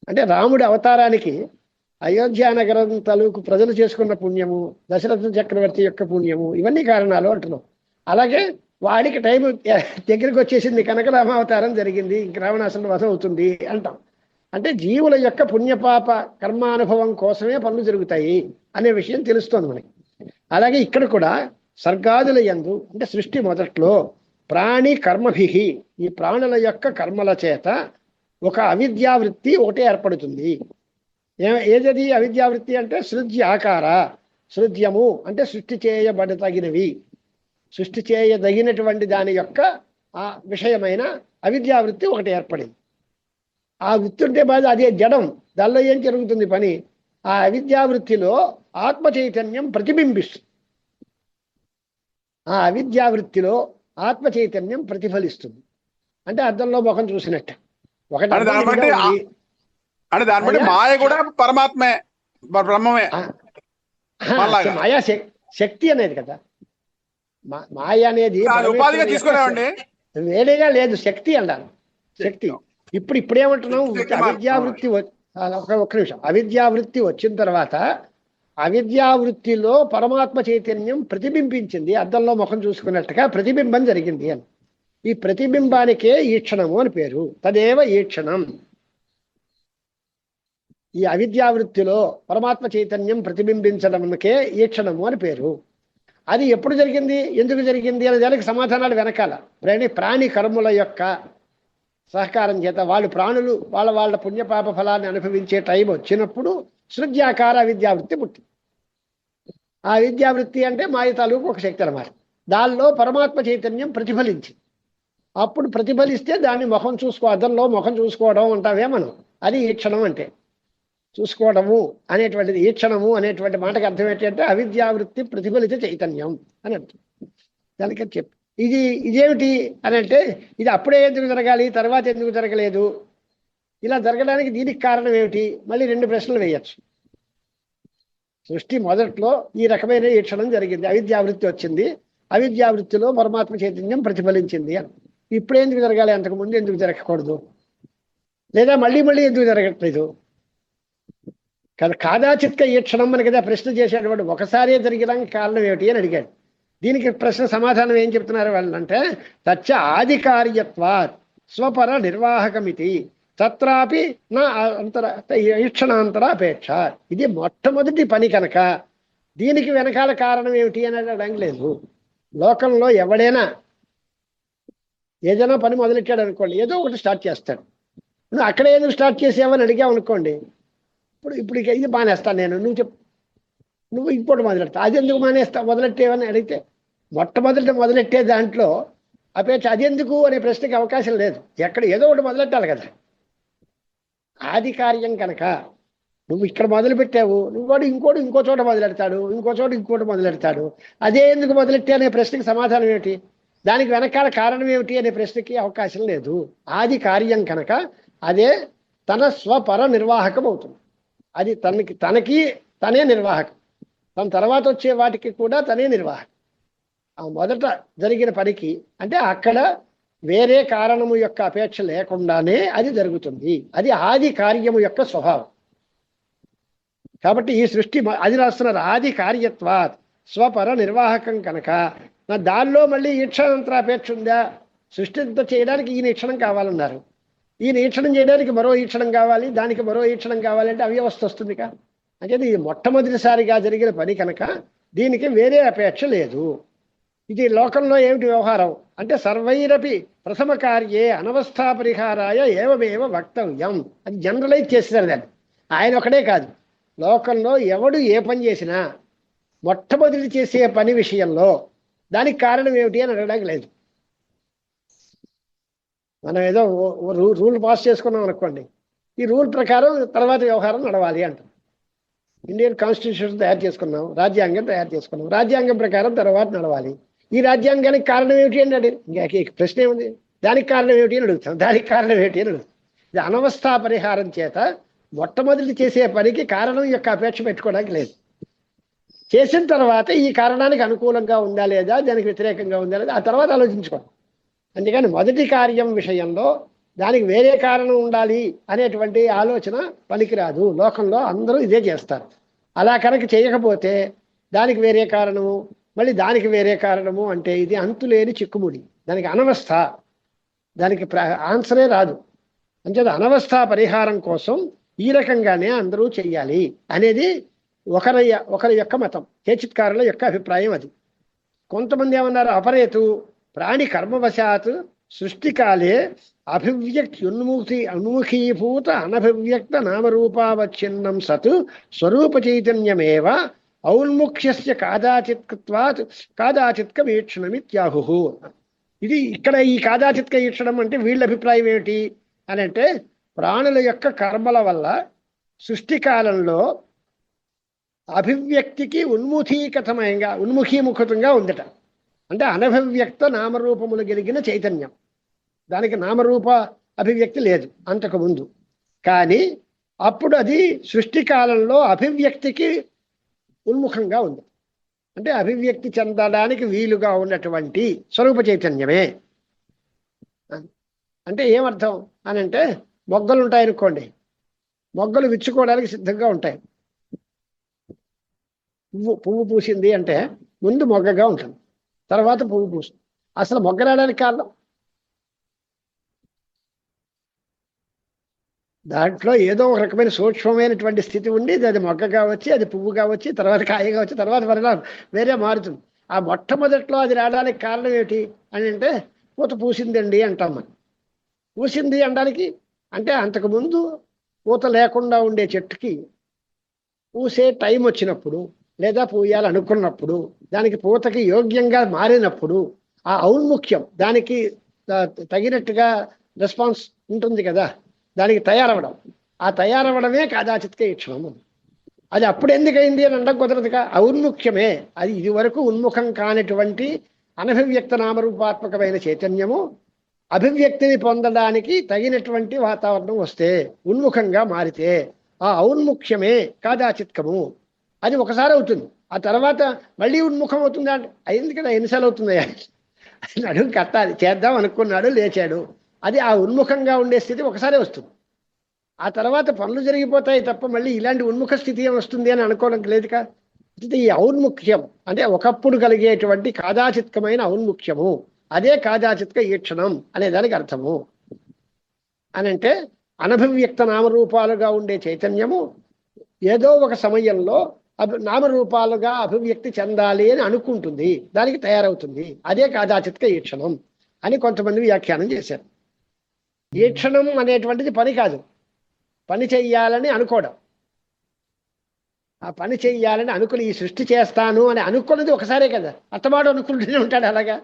అంటే రాముడి అవతారానికి అయోధ్య నగరం తాలూకు ప్రజలు చేసుకున్న పుణ్యము, దశరథ చక్రవర్తి యొక్క పుణ్యము, ఇవన్నీ కారణాలు అంటున్నాం. అలాగే వాడికి టైం దగ్గరికి వచ్చేసింది కనుక రామావతారం జరిగింది, ఇంక రావణాసురుడు వశం అవుతుంది అంటాం. అంటే జీవుల యొక్క పుణ్యపాప కర్మానుభవం కోసమే పనులు జరుగుతాయి అనే విషయం తెలుస్తోంది మనకి. అలాగే ఇక్కడ కూడా సర్గాదుల యందు అంటే సృష్టి మొదట్లో ప్రాణి కర్మభిః, ఈ ప్రాణుల యొక్క కర్మల చేత ఒక అవిద్యావృత్తి ఒకటే ఏర్పడుతుంది. ఏదది అవిద్యావృత్తి అంటే సృజ్యాకార, సృజ్యము అంటే సృష్టి చేయబడతగినవి, సృష్టి చేయదగినటువంటి దాని యొక్క ఆ విషయమైన అవిద్యావృత్తి ఒకటి ఏర్పడింది. ఆ వృత్తి ఉంటే బాధ, అదే జడం, దానిలో ఏం జరుగుతుంది పని, ఆ అవిద్యావృత్తిలో ఆత్మ చైతన్యం ప్రతిబింబిస్తుంది. ఆ అవిద్యావృత్తిలో ఆత్మ చైతన్యం ప్రతిఫలిస్తుంది. అంటే అద్దంలో ముఖం చూసినట్టు ఒకటి. అంటే దాన్ని బట్టి మాయ కూడా పరమాత్మే, బ్రహ్మమే. మాయా శక్తి అనేది కదా, మాయ అనేది ఉపాధిగా తీసుకున్నామండి, వేరేగా లేదు, శక్తి అన్నారు. శక్తి ఇప్పుడేమంటున్నాం, అవిద్యావృత్తి ఒక్క నిమిషం, అవిద్యావృత్తి వచ్చిన తర్వాత అవిద్యావృత్తిలో పరమాత్మ చైతన్యం ప్రతిబింబించింది, అద్దంలో ముఖం చూసుకున్నట్టుగా ప్రతిబింబం జరిగింది అని. ఈ ప్రతిబింబానికే ఈక్షణము అని పేరు. తదేవ ఈక్షణం. ఈ అవిద్యావృత్తిలో పరమాత్మ చైతన్యం ప్రతిబింబించడంకే ఈక్షణము అని పేరు. అది ఎప్పుడు జరిగింది, ఎందుకు జరిగింది అనే దానికి సమాధానాలు వెనకాల ప్రాణి కర్ముల యొక్క సహకారం చేత ప్రాణులు వాళ్ళ పుణ్యపాప ఫలాన్ని అనుభవించే టైం వచ్చినప్పుడు సృజ్యాకార విద్యావృత్తి పుట్టింది. ఆ విద్యావృత్తి అంటే మాయ తాలూకు ఒక శక్తి అన్నమాట. దానిలో పరమాత్మ చైతన్యం ప్రతిఫలించింది. అప్పుడు ప్రతిఫలిస్తే దాన్ని అద్దంలో ముఖం చూసుకోవడం అంటావే మనం, అది ఈక్షణం అంటే. చూసుకోవడము అనేటువంటిది, ఈక్షణము అనేటువంటి మాటకు అర్థం ఏంటంటే అవిద్యావృత్తి ప్రతిఫలిత చైతన్యం అని అర్థం. దానికి చెప్పు ఇదేమిటి అని అంటే, ఇది అప్పుడే ఎందుకు జరగాలి, తర్వాత ఎందుకు జరగలేదు, ఇలా జరగడానికి దీనికి కారణం ఏమిటి, మళ్ళీ 2 ప్రశ్నలు వేయచ్చు. సృష్టి మొదట్లో ఈ రకమైన ఈక్షణం జరిగింది, అవిద్యావృత్తి వచ్చింది, అవిద్యావృత్తిలో పరమాత్మ చైతన్యం ప్రతిఫలించింది అని. ఇప్పుడే ఎందుకు జరగాలి, అంతకుముందు ఎందుకు జరగకూడదు, లేదా మళ్ళీ ఎందుకు జరగట్లేదు కదా. కాదాచిత్క ఈక్షణం అని కదా ప్రశ్న చేసేటువంటి, ఒకసారే జరిగడానికి కారణం ఏమిటి అని అడిగాడు. దీనికి ప్రశ్న సమాధానం ఏం చెప్తున్నారు వాళ్ళంటే, తచ్చ ఆదికార్యత్వాత్ స్వపర నిర్వాహకమితి తత్రాపి నా ఈక్షణాంతరాపేక్ష. ఇది మొట్టమొదటి పని కనుక దీనికి వెనకాల కారణం ఏమిటి అని అడగడం లేదు. లోకంలో ఎవడైనా ఏదైనా పని మొదలెట్టాడు అనుకోండి, ఏదో ఒకటి స్టార్ట్ చేస్తాడు. నువ్వు అక్కడే ఎందుకు స్టార్ట్ చేసావని అడిగావు అనుకోండి, ఇప్పుడు ఇది మానేస్తాను నేను, నువ్వు ఇంకోటి మొదలెడతా, అది ఎందుకు మొదలెట్టేవని అడిగితే, మొదలెట్టే దాంట్లో అపేక్ష అదెందుకు అనే ప్రశ్నకి అవకాశం లేదు. ఏదో ఒకటి మొదలెట్టాలి కదా. ఆది కార్యం కనుక నువ్వు ఇక్కడ మొదలు పెట్టావు, ఇంకోటి ఇంకో చోట మొదలెడతాడు, ఇంకోటి మొదలెడతాడు. అదే ఎందుకు మొదలెట్టే అనే ప్రశ్నకి సమాధానం ఏమిటి, దానికి వెనకాల కారణం ఏమిటి అనే ప్రశ్నకి అవకాశం లేదు. ఆది కార్యం కనుక అదే తన స్వపర నిర్వాహకం అవుతుంది. అది తనకి తనే నిర్వాహకం, తన తర్వాత వచ్చే వాటికి కూడా తనే నిర్వాహకం. ఆ మొదట జరిగిన పనికి అంటే అక్కడ వేరే కారణము యొక్క అపేక్ష లేకుండానే అది జరుగుతుంది. అది ఆది కార్యము యొక్క స్వభావం. కాబట్టి ఈ సృష్టి అది రాస్తున్నారు, ఆది కార్యత్వాత్ స్వపర నిర్వాహకం కనుక దానిలో మళ్ళీ ఈక్షణాంతరాపేక్ష ఉందా, సృష్టి చేయడానికి ఈ ఈక్షణం కావాలన్నారు, ఈ ఈక్షణం చేయడానికి మరో ఈక్షణం కావాలి, దానికి మరో ఈక్షణం కావాలంటే అవ్యవస్థ వస్తుంది కా. అంటే ఇది మొట్టమొదటిసారిగా జరిగిన పని కనుక దీనికి వేరే అపేక్ష లేదు. ఇది లోకంలో ఏమిటి వ్యవహారం అంటే, సర్వైరపి ప్రథమ కార్యే అనవస్థా పరిహారాయ ఏవమేవ వక్తవ్యం. అది జనరలైజ్ చేస్తారు దాన్ని. ఆయన ఒకడే కాదు, లోకంలో ఎవడు ఏ పని చేసినా మొట్టమొదటి చేసే పని విషయంలో దానికి కారణం ఏమిటి అని అడగడానికి లేదు. మనం ఏదో రూల్ పాస్ చేసుకున్నాం అనుకోండి, ఈ రూల్ ప్రకారం తర్వాత వ్యవహారం నడవాలి అంటాం. ఇండియన్ కాన్స్టిట్యూషన్ తయారు చేసుకున్నాం, రాజ్యాంగం తయారు చేసుకున్నాం, రాజ్యాంగం ప్రకారం తర్వాత నడవాలి. ఈ రాజ్యాంగానికి కారణం ఏమిటి అని ఇంకా ప్రశ్న ఏముంది, దానికి కారణం ఏమిటి అని అడుగుతాం, దానికి కారణం ఏమిటి అని అడుగుతాం. ఇది అనవస్థా పరిహారం చేత మొట్టమొదటి చేసే పనికి కారణం యొక్క అపేక్ష పెట్టుకోవడానికి లేదు. చేసిన తర్వాత ఈ కారణానికి అనుకూలంగా ఉందా లేదా, దానికి వ్యతిరేకంగా ఉందా లేదా, ఆ తర్వాత ఆలోచించుకోండి. అందుకని మొదటి కార్యం విషయంలో దానికి వేరే కారణం ఉండాలి అనేటువంటి ఆలోచన పనికిరాదు. లోకంలో అందరూ ఇదే చేస్తారు. అలా కనుక చేయకపోతే దానికి వేరే కారణము, మళ్ళీ దానికి వేరే కారణము అంటే ఇది అంతులేని చిక్కుముడి. దానికి అనవస్థ, దానికి ఆన్సరే రాదు. అంచేత అనవస్థ పరిహారం కోసం ఈ రకంగానే అందరూ చెయ్యాలి అనేది ఒకరి యొక్క మతం, కేచిత్కారుల యొక్క అభిప్రాయం అది. కొంతమంది ఏమన్నారు, అపరేతు ప్రాణి కర్మవశాత్ సృష్టికాలే ఉన్ముఖీభూత అనభివ్యక్త నామరూపావచ్ఛిన్నం సత్ స్వరూప చైతన్యమేవ ఔన్ముఖ్యస్య కాదాచిత్కత్వాత్ కాదాచిత్క వీక్షణమిత్యాహు. ఇది ఇక్కడ ఈ కాదాచిత్క వీక్షణం అంటే వీళ్ళ అభిప్రాయం ఏమిటి అని అంటే, ప్రాణుల యొక్క కర్మల వల్ల సృష్టి కాలంలో అభివ్యక్తికి ఉన్ముఖీముఖతంగా ఉందట. అంటే అనభివ్యక్త నామరూపములు కలిగిన చైతన్యం, దానికి నామరూప అభివ్యక్తి లేదు అంతకు ముందు. కానీ అప్పుడు అది సృష్టి కాలంలో అభివ్యక్తికి ఉన్ముఖంగా ఉంది. అంటే అభివ్యక్తి చెందడానికి వీలుగా ఉన్నటువంటి స్వరూప చైతన్యమే. అంటే ఏమర్థం అని అంటే, మొగ్గలు ఉంటాయనుకోండి, మొగ్గలు విచ్చుకోవడానికి సిద్ధంగా ఉంటాయి. పువ్వు పూసింది అంటే ముందు మొగ్గగా ఉంటుంది, తర్వాత పువ్వు పూస్తుంది. అసలు మొగ్గ రావడానికి కారణం దాంట్లో ఏదో ఒక రకమైన సూక్ష్మమైనటువంటి స్థితి ఉండి అది మొగ్గగా వచ్చి, అది పువ్వుగా వచ్చి, తర్వాత కాయగా వచ్చి, తర్వాత పరిణామం వేరే మారుతుంది. ఆ మొట్టమొదట్లో అది రావడానికి కారణం ఏమిటి అని అంటే, పూత పూసిందండి అంటాం మనం. పూసింది అనడానికి అంటే అంతకుముందు పూత లేకుండా ఉండే చెట్టుకి పూసే టైం వచ్చినప్పుడు, లేదా పూయాలనుకున్నప్పుడు, దానికి పూతకి యోగ్యంగా మారినప్పుడు ఆ ఔన్ముఖ్యం దానికి తగినట్టుగా రెస్పాన్స్ ఉంటుంది కదా, దానికి తయారవడం. ఆ తయారవడమే కాదాచిత్క ఈక్షణం. అది అప్పుడు ఎందుకైంది అని అనడం కుదరదుగా. ఔన్ముఖ్యమే అది. ఇది వరకు ఉన్ముఖం కానిటువంటి అనభివ్యక్త నామరూపాత్మకమైన చైతన్యము అభివ్యక్తిని పొందడానికి తగినటువంటి వాతావరణం వస్తే, ఉన్ముఖంగా మారితే ఆ ఔన్ముఖ్యమే కాదాచిత్కము. అది ఒకసారి అవుతుంది, ఆ తర్వాత మళ్ళీ ఉన్ముఖం అవుతుందా అంటే అయింది కదా, ఎన్నిసార్లు అవుతుందయ్యా. అడుగు కట్టాలి, చేద్దాం అనుకున్నాడు, లేచాడు. అది ఆ ఉన్ముఖంగా ఉండే స్థితి ఒకసారి వస్తుంది. ఆ తర్వాత పనులు జరిగిపోతాయి తప్ప మళ్ళీ ఇలాంటి ఉన్ముఖ స్థితి ఏం వస్తుంది అని అనుకోవడం లేదుగా. ఈ ఔన్ముఖ్యం అంటే ఒకప్పుడు కలిగేటువంటి కాదాచిత్కమైన ఔన్ముఖ్యము, అదే కాదాచిత్క ఈక్షణం అనే దానికి అర్థము. అనంటే అనభివ్యక్త నామరూపాలుగా ఉండే చైతన్యము ఏదో ఒక సమయంలో నామరూపాలుగా అభివ్యక్తి చెందాలి అని అనుకుంటుంది, దానికి తయారవుతుంది. అదే కాదాచిత్క ఈక్షణం అని కొంతమంది వ్యాఖ్యానం చేశారు. ఈక్షణం అనేటువంటిది పని కాదు, పని చెయ్యాలని అనుకోవడం. ఆ పని చెయ్యాలని అనుకుని ఈ సృష్టి చేస్తాను అని అనుకున్నది ఒకసారే కదా. అత్తమాడు అనుకుంటూనే ఉంటాడు అలాగా.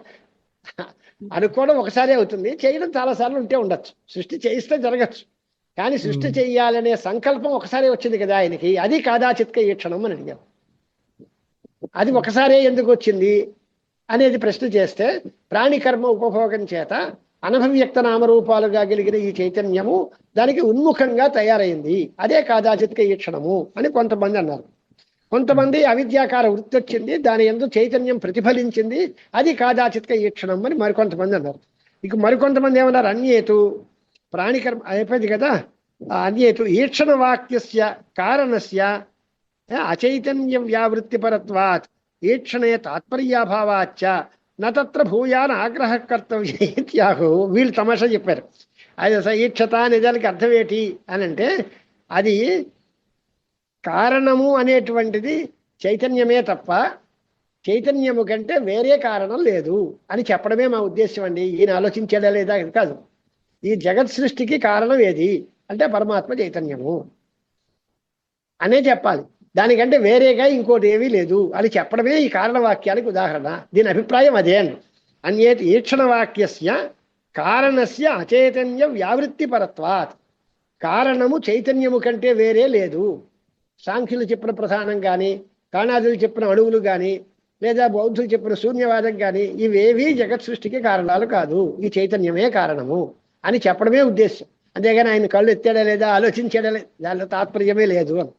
అనుకోవడం ఒకసారే అవుతుంది, చేయడం చాలాసార్లు ఉంటే ఉండొచ్చు. సృష్టి చేయిస్తే జరగచ్చు, కానీ సృష్టి చెయ్యాలనే సంకల్పం ఒకసారి వచ్చింది కదా ఆయనకి. అది కాదాచిత్క ఈక్షణం అని అడిగారు. అది ఒకసారే ఎందుకు వచ్చింది అనేది ప్రశ్న చేస్తే, ప్రాణికర్మ ఉపభోగం చేత అనభివ్యక్త నామరూపాలుగా కలిగిన ఈ చైతన్యము దానికి ఉన్ముఖంగా తయారైంది, అదే కాదాచిత్క ఈక్షణము అని కొంతమంది అన్నారు. కొంతమంది అవిద్యాకార వృత్తి వచ్చింది, దాని యందు చైతన్యం ప్రతిఫలించింది, అది కాదాచిత్క ఈక్షణం అని మరికొంతమంది అన్నారు. ఇక మరికొంతమంది ఏమన్నారు, అన్యేతు ప్రాణికర్మ అయిపోయింది కదా, అన్యేతు ఈక్షణ వాక్యస్య కారణస్య అచైతన్య వ్యావృత్తిపరత్వాత్ ఈక్షణే తాత్పర్యాభావాచ్చ నత్ర భూయాన్ ఆగ్రహ కర్తవ్యాహు. వీళ్ళు తమాషా చెప్పారు. అది ఈక్షత అనే దానికి అర్థం ఏంటి అని అంటే, అది కారణము అనేటువంటిది చైతన్యమే తప్ప చైతన్యము కంటే వేరే కారణం లేదు అని చెప్పడమే మా ఉద్దేశం అండి. ఈయన ఆలోచించేదా లేదా కాదు. ఈ జగత్ సృష్టికి కారణం ఏది అంటే పరమాత్మ చైతన్యము అనే చెప్పాలి. దానికంటే వేరేగా ఇంకోటి ఏమీ లేదు అని చెప్పడమే ఈ కారణవాక్యానికి ఉదాహరణ. దీని అభిప్రాయం అదే అండి. అన్యేత్ ఈక్షణ వాక్యస్య కారణస్య అచైతన్య వ్యావృత్తిపరత్వాత్. కారణము చైతన్యము కంటే వేరే లేదు. సాంఖ్యులు చెప్పిన ప్రధానం కానీ, కాణాదులు చెప్పిన అణువులు కానీ, లేదా బౌద్ధులు చెప్పిన శూన్యవాదం కానీ, ఇవేవీ జగత్ సృష్టికి కారణాలు కాదు, ఈ చైతన్యమే కారణము అని చెప్పడమే ఉద్దేశం. అంతేగాని ఆయన కళ్ళు ఎత్తాడా లేదా, ఆలోచించాడా లేదా, దానిలో తాత్పర్యమే లేదు అని.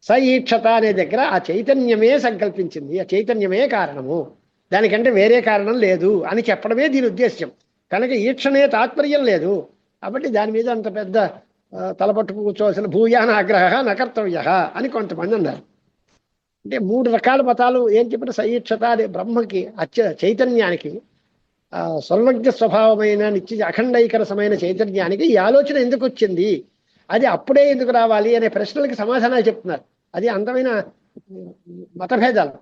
స ఈక్షత అనే దగ్గర ఆ చైతన్యమే సంకల్పించింది, ఆ చైతన్యమే కారణము, దానికంటే వేరే కారణం లేదు అని చెప్పడమే దీని ఉద్దేశ్యం. కనుక ఈక్షణే తాత్పర్యం లేదు. కాబట్టి దాని మీద అంత పెద్ద తలపట్టుకు కూర్చోవలసిన భూయాన ఆగ్రహ నకర్తవ్య అని కొంతమంది అన్నారు. అంటే మూడు రకాల మతాలు ఏం చెప్పిన సఈక్షత అనే బ్రహ్మకి చైతన్యానికి సర్వజ్ఞ స్వభావమైన నిత్య అఖండైకరసమైన చైతన్యానికి ఈ ఆలోచన ఎందుకు వచ్చింది, అది అప్పుడే ఎందుకు రావాలి అనే ప్రశ్నలకి సమాధానాలు చెప్తున్నారు. అది అందమైన మతభేదాలు.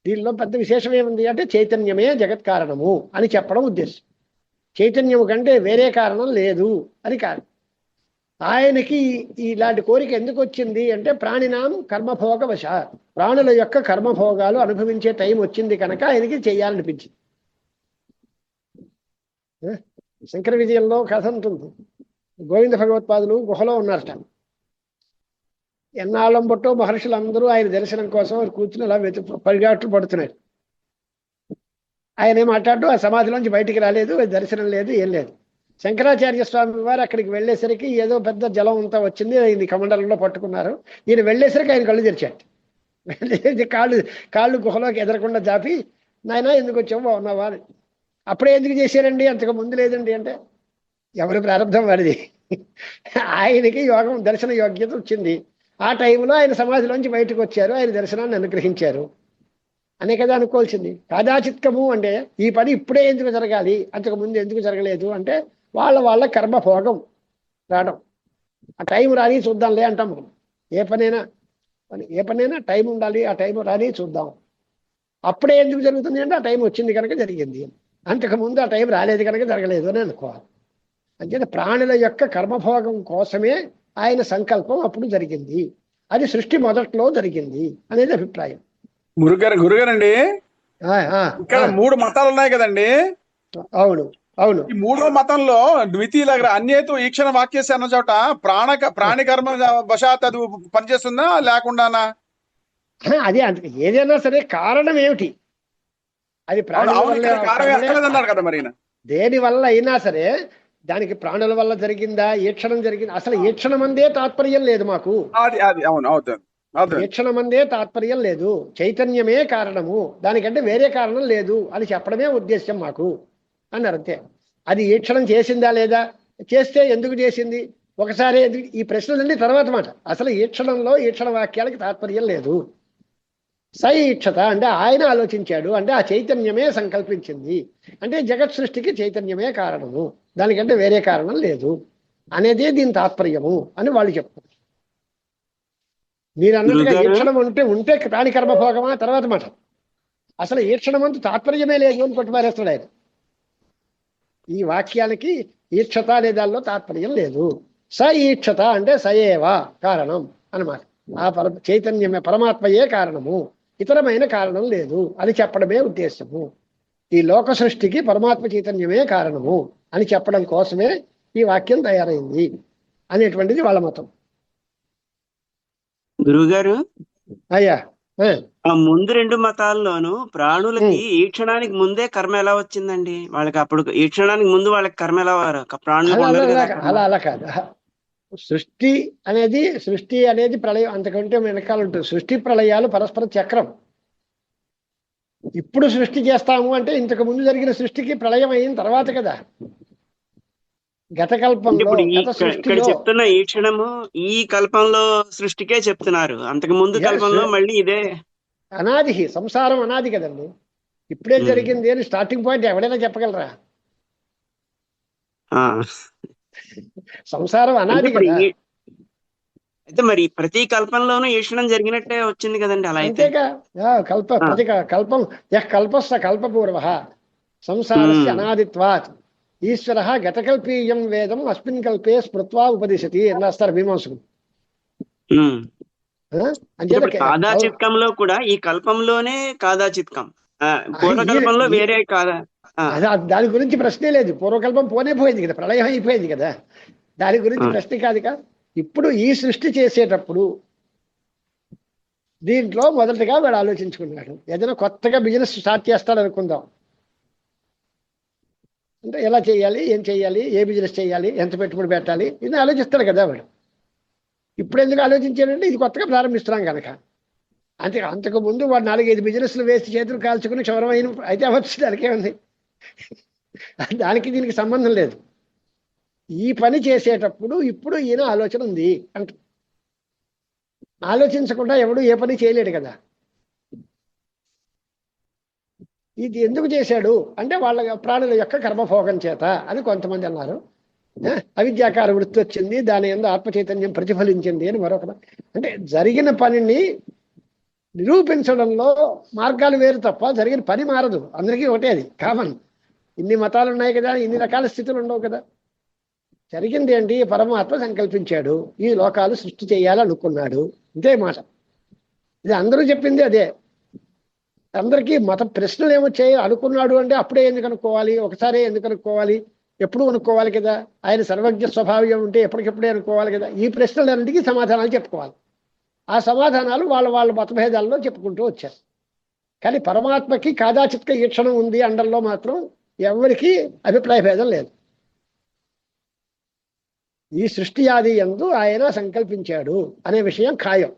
దీనిలో పెద్ద విశేషం ఏముంది అంటే చైతన్యమే జగత్ కారణము అని చెప్పడం ఉద్దేశం. చైతన్యము కంటే వేరే కారణం లేదు అని కాదు. ఆయనకి ఇలాంటి కోరిక ఎందుకు వచ్చింది అంటే ప్రాణినాం కర్మభోగవశ, ప్రాణుల యొక్క కర్మభోగాలు అనుభవించే టైం వచ్చింది కనుక ఆయనకి చెయ్యాలనిపించింది. శంకర విజయంలో కథ ఉంటుంది. గోవింద భగవత్పాదులు గుహలో ఉన్నారట. ఎన్నాళ్ళం బట్టో మహర్షులందరూ ఆయన దర్శనం కోసం కూర్చుని అలా పరిగాట్లు పడుతున్నారు. ఆయన ఏం మాట్లాడుతూ ఆ సమాధిలోంచి బయటికి రాలేదు, దర్శనం లేదు, ఏం లేదు. శంకరాచార్య స్వామి వారు అక్కడికి వెళ్ళేసరికి ఏదో పెద్ద జలం అంతా వచ్చింది, ఇది కమండలంలో పట్టుకున్నారు. ఈయన వెళ్ళేసరికి ఆయన కళ్ళు తెరిచాడు. కాళ్ళు గుహలోకి ఎదరకుండా జాపి, నాయన ఎందుకు వచ్చావు, బాగున్నావా, అప్పుడే ఎందుకు చేశారండి, అంతకు ముందు లేదండి అంటే, ఎవరి ప్రారంభం వాడిది. ఆయనకి యోగం దర్శన యోగ్యత వచ్చింది. ఆ టైంలో ఆయన సమాధిలోంచి బయటకు వచ్చారు, ఆయన దర్శనాన్ని అనుగ్రహించారు అనే కదా అనుకోవాల్సింది. కాదాచిత్కము అంటే ఈ పని ఇప్పుడే ఎందుకు జరగాలి, అంతకు ముందు ఎందుకు జరగలేదు అంటే వాళ్ళ కర్మభోగం రావడం. ఆ టైం రాని చూద్దాంలే అంటాం మనం. ఏ పనైనా టైం ఉండాలి, ఆ టైం రాని చూద్దాం. అప్పుడే ఎందుకు జరుగుతుంది అంటే ఆ టైం వచ్చింది కనుక జరిగింది, అంతకుముందు ఆ టైం రాలేదు కనుక జరగలేదు అని అనుకోవాలి. అంటే ప్రాణుల యొక్క కర్మభోగం కోసమే ఆయన సంకల్పం అప్పుడు జరిగింది. అది సృష్టి మొదట్లో జరిగింది అనేది అభిప్రాయం. గురుగారండి, ఆ, ఇక్కడ 3 మతాలు ఉన్నాయి కదండి. అవును అవును. ఈ 3వ మతంలో ద్వితీయ అన్యేతు ఈక్షణ వాక్యస్ అన్న చోట ప్రాణి కర్మ వశాత్ అది పనిచేస్తుందా లేకుండానా? అదే అంటే ఏదైనా సరే కారణం ఏమిటి, అది ప్రాణుల వల్ల కదా మరి. దేని వల్ల అయినా సరే దానికి ప్రాణుల వల్ల జరిగిందా, ఈక్షణం జరిగింది. అసలు ఈక్షణం అందే తాత్పర్యం లేదు మాకు. ఈక్షణం అందే తాత్పర్యం లేదు, చైతన్యమే కారణము, దానికంటే వేరే కారణం లేదు అని చెప్పడమే ఉద్దేశ్యం మాకు అన్నారు అంతే. అది ఈక్షణం చేసిందా లేదా, చేస్తే ఎందుకు చేసింది, ఒకసారి ఎందుకు, ఈ ప్రశ్నలన్నీ తర్వాత మాట. అసలు ఈక్షణంలో ఈక్షణ వాక్యాలకి తాత్పర్యం లేదు. ఈక్షత అంటే ఆయన ఆలోచించాడు అంటే ఆ చైతన్యమే సంకల్పించింది అంటే జగత్ సృష్టికి చైతన్యమే కారణము, దానికంటే వేరే కారణం లేదు అనేదే దీని తాత్పర్యము అని వాళ్ళు చెప్తారు. మీరు అన్నట్టుగా ఈక్షణం ఉంటే ప్రాణి కర్మభోగమా తర్వాత మాట. అసలు ఈక్షణమంతు తాత్పర్యమే లేదు అని కొట్టుమారేస్తాడు ఆయన. ఈ వాక్యానికి ఈక్షత అనే దానిలో తాత్పర్యం లేదు. ఈక్షత అంటే సయేవా కారణం అన్నమాట. ఆ చైతన్యమే పరమాత్మయే కారణము, ఇతరమైన కారణం లేదు అని చెప్పడమే ఉద్దేశము. ఈ లోక సృష్టికి పరమాత్మ చైతన్యమే కారణము అని చెప్పడం కోసమే ఈ వాక్యం తయారైంది అనేటువంటిది వాళ్ళ మతం. గురువుగారు, అయ్యా ఆ ముందు 2 మతాల్లోనూ ప్రాణులకి ఈ క్షణానికి ముందే కర్మ ఎలా వచ్చిందండి? వాళ్ళకి అప్పుడు ఈ క్షణానికి ముందు వాళ్ళకి కర్మ ఎలా ప్రాణులు అలా కాదు. సృష్టి అనేది ప్రళయం, అంతకంటే వెనకాల ఉంటుంది. సృష్టి ప్రళయాలు పరస్పర చక్రం. ఇప్పుడు సృష్టి చేస్తాము అంటే ఇంతకు ముందు జరిగిన సృష్టికి ప్రళయం అయిన తర్వాత కదా. గత కల్పంలో చెప్తున్న ఈ క్షణము ఈ కల్పంలో సృష్టికే చెప్తున్నారు, అంతకు ముందు కల్పంలో మళ్ళీ ఇదే అనాది. సంసారం అనాది కదండి, ఇప్పుడే జరిగింది అని స్టార్టింగ్ పాయింట్ ఎవడైనా చెప్పగలరా? సంసారం అనాది కదా. అయితే మరి ప్రతి కల్పంలోనూ ఈక్షణం జరిగినట్టే వచ్చింది కదండి. అలా అయితే కల్పం కల్పస్స కల్పపూర్వ సంసారస్య అనాదిత్వాత్ ఈశ్వర గతకల్పీయం వేదం అస్మిన్ కల్పే స్మృత్వా ఉపదిశతి అన్నారు మీమాంసకుడు. కాదాచిత్కంలో కూడా ఈ కల్పంలోనే కాదాచిత్కం, పూర్వకల్పంలో వేరే కాదా? దాని గురించి ప్రశ్నే లేదు. పూర్వకల్పం పోయింది కదా, ప్రళయం అయిపోయింది కదా, దాని గురించి ప్రశ్న కాదుగా. ఇప్పుడు ఈ సృష్టి చేసేటప్పుడు దీంట్లో మొదటగా వాడు ఆలోచించుకున్నాడు. ఏదైనా కొత్తగా బిజినెస్ స్టార్ట్ చేస్తాడు అనుకుందాం, అంటే ఎలా చేయాలి, ఏం చేయాలి, ఏ బిజినెస్ చేయాలి, ఎంత పెట్టుబడి పెట్టాలి, ఇది ఆలోచిస్తాడు కదా వాడు. ఇప్పుడు ఎందుకు ఆలోచించాడంటే ఇది కొత్తగా ప్రారంభిస్తున్నాం కనుక. అంతకు ముందు వాడు 4-5 బిజినెస్లు వేసి చేతులు కాల్చుకుని క్షవరమైన అయితే అవ్వచ్చు, దానికేముంది, దానికి దీనికి సంబంధం లేదు. ఈ పని చేసేటప్పుడు ఇప్పుడు ఈయన ఆలోచన ఉంది అంట. ఆలోచించకుండా ఎవడు ఏ పని చేయలేడు కదా. ఇది ఎందుకు చేశాడు అంటే వాళ్ళ ప్రాణుల యొక్క కర్మభోగం చేత అని కొంతమంది అన్నారు. అవిద్యాకార వృత్తి వచ్చింది, దాని యందు ఆత్మచైతన్యం ప్రతిఫలించింది అని మరొక. అంటే జరిగిన పనిని నిరూపించడంలో మార్గాలు వేరు తప్ప జరిగిన పని మారదు, అందరికీ ఒకటే, అది కామన్. ఇన్ని మతాలు ఉన్నాయి కదా, ఇన్ని రకాల స్థితులు ఉండవు కదా. జరిగింది ఏంటి, పరమాత్మ సంకల్పించాడు, ఈ లోకాలు సృష్టి చేయాలనుకున్నాడు, ఇంతే మాట. ఇది అందరూ చెప్పింది అదే. అందరికీ మత ప్రశ్నలు ఏమొచ్చాయి, అనుకున్నాడు అంటే అప్పుడే ఎందుకు అనుకోవాలి, ఒకసారి ఎందుకు అనుకోవాలి, ఎప్పుడు అనుకోవాలి కదా. ఆయన సర్వజ్ఞ స్వభావ్యం ఉంటే ఎప్పటికెప్పుడే అనుకోవాలి కదా. ఈ ప్రశ్నలన్నిటికీ సమాధానాలు చెప్పుకోవాలి. ఆ సమాధానాలు వాళ్ళ మతభేదాల్లో చెప్పుకుంటూ వచ్చారు. కానీ పరమాత్మకి కాదాచిత్క ఈక్షణం ఉంది అండంలో మాత్రం ఎవరికి అభిప్రాయ భేదం లేదు. ఈ సృష్టి ఆది యందు ఆయన సంకల్పించాడు అనే విషయం ఖాయం.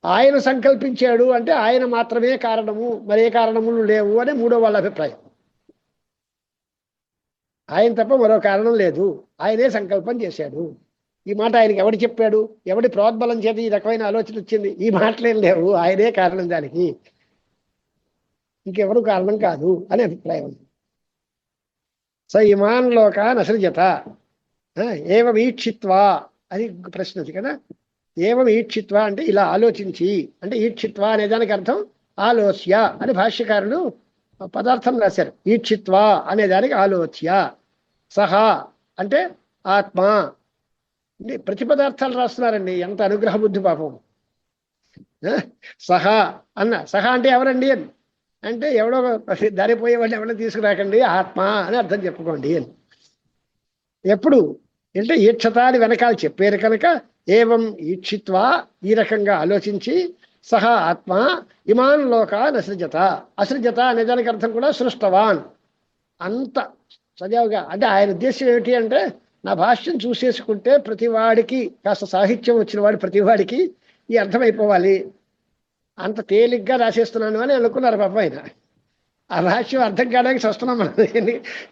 ఆయన సంకల్పించాడు అంటే ఆయన మాత్రమే కారణము, మరే కారణములు లేవు అని మూడో వాళ్ళ అభిప్రాయం. ఆయన తప్ప మరో కారణం లేదు, ఆయనే సంకల్పం చేశాడు. ఈ మాట ఆయనకి ఎవడు చెప్పాడు? ఎవడి ప్రోద్బలం చేత ఈ రకమైన ఆలోచన వచ్చింది? ఈ మాటలేం లేవు, ఆయనే కారణం దానికి, ఇంకెవరు కారణం కాదు అనే అభిప్రాయం. స ఇమాన్ లోకాన్ అసృజత ఏవం ఈక్షిత్వా అని ప్రశ్న ఉంది కదా. ఏవం ఈక్షిత్వా అంటే ఇలా ఆలోచించి, అంటే ఈక్షిత్వా అనే దానికి అర్థం ఆలోచ్య అని భాష్యకారులు పదార్థం రాశారు. ఈక్షిత్వా అనే దానికి ఆలోచ్య, సహా అంటే ఆత్మ. ప్రతి పదార్థాలు రాస్తున్నారండి, ఎంత అనుగ్రహ బుద్ధి పాపం. సహా అన్న, సహా అంటే ఎవరండి అని అంటే ఎవడో దారిపోయే వాళ్ళు ఎవడో తీసుకురాకండి, ఆత్మ అని అర్థం చెప్పుకోండి అని. ఎప్పుడు అంటే ఈక్షత అని వెనకాల చెప్పారు కనుక ఏవం ఈక్షిత్వా ఈ రకంగా ఆలోచించి సహా ఆత్మ ఇమాన్ లోకాన్ అసృజత. అసృజత అనే దానికి అర్థం కూడా సృష్టవాన్. అంత సజావుగా అంటే ఆయన ఉద్దేశం ఏమిటి అంటే, నా భాష్యం చూసేసుకుంటే ప్రతివాడికి కాస్త సాహిత్యం వచ్చిన వాడు ప్రతివాడికి ఈ అర్థమైపోవాలి, అంత తేలిగ్గా రాసేస్తున్నాను అని అనుకున్నారు పాపం ఆయన. ఆ భాష్యం అర్థం కావడానికి చూస్తున్నాం మనం.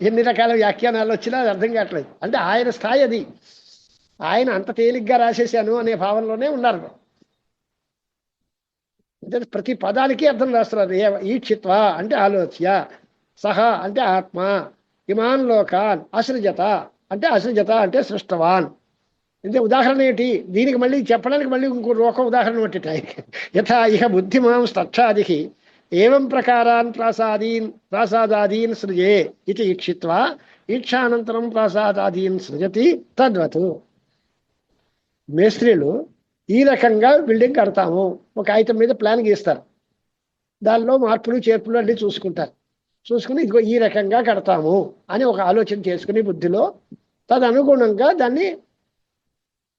ఎన్ని రకాల వ్యాఖ్యానాలు వచ్చినా అది అర్థం కావట్లేదు. అంటే ఆయన స్థాయి అది, ఆయన అంత తేలిగ్గా రాసేసాను అనే భావనలోనే ఉన్నారు. అంటే ప్రతి పదానికి అర్థం రాస్తున్నారు. ఈక్షిత్వ అంటే ఆలోచ్య, సహా అంటే ఆత్మ, ఇమాన్ లోకాన్ అసృజత అంటే అసృజత అంటే సృష్టవాన్. అంటే ఉదాహరణ ఏంటి దీనికి? మళ్ళీ చెప్పడానికి మళ్ళీ ఇంకో ఒక ఉదాహరణ ఒకటి. యథా ఇహ బుద్ధిమాం స్తక్షాది ఏవం ప్రకారాన్ ప్రాసాదాదీన్ సృజే ఇది ఈక్షిత్వా ఈక్షానంతరం ప్రాసాదాదీన్ సృజతి తద్వతు. మేస్త్రీలు ఈ రకంగా బిల్డింగ్ కడతాము, ఒక ఐటమ్ మీద ప్లాన్ గీస్తారు, దానిలో మార్పులు చేర్పులు అన్నీ చూసుకుంటారు. చూసుకుని ఇదిగో ఈ రకంగా కడతాము అని ఒక ఆలోచన చేసుకుని బుద్ధిలో తదనుగుణంగా దాన్ని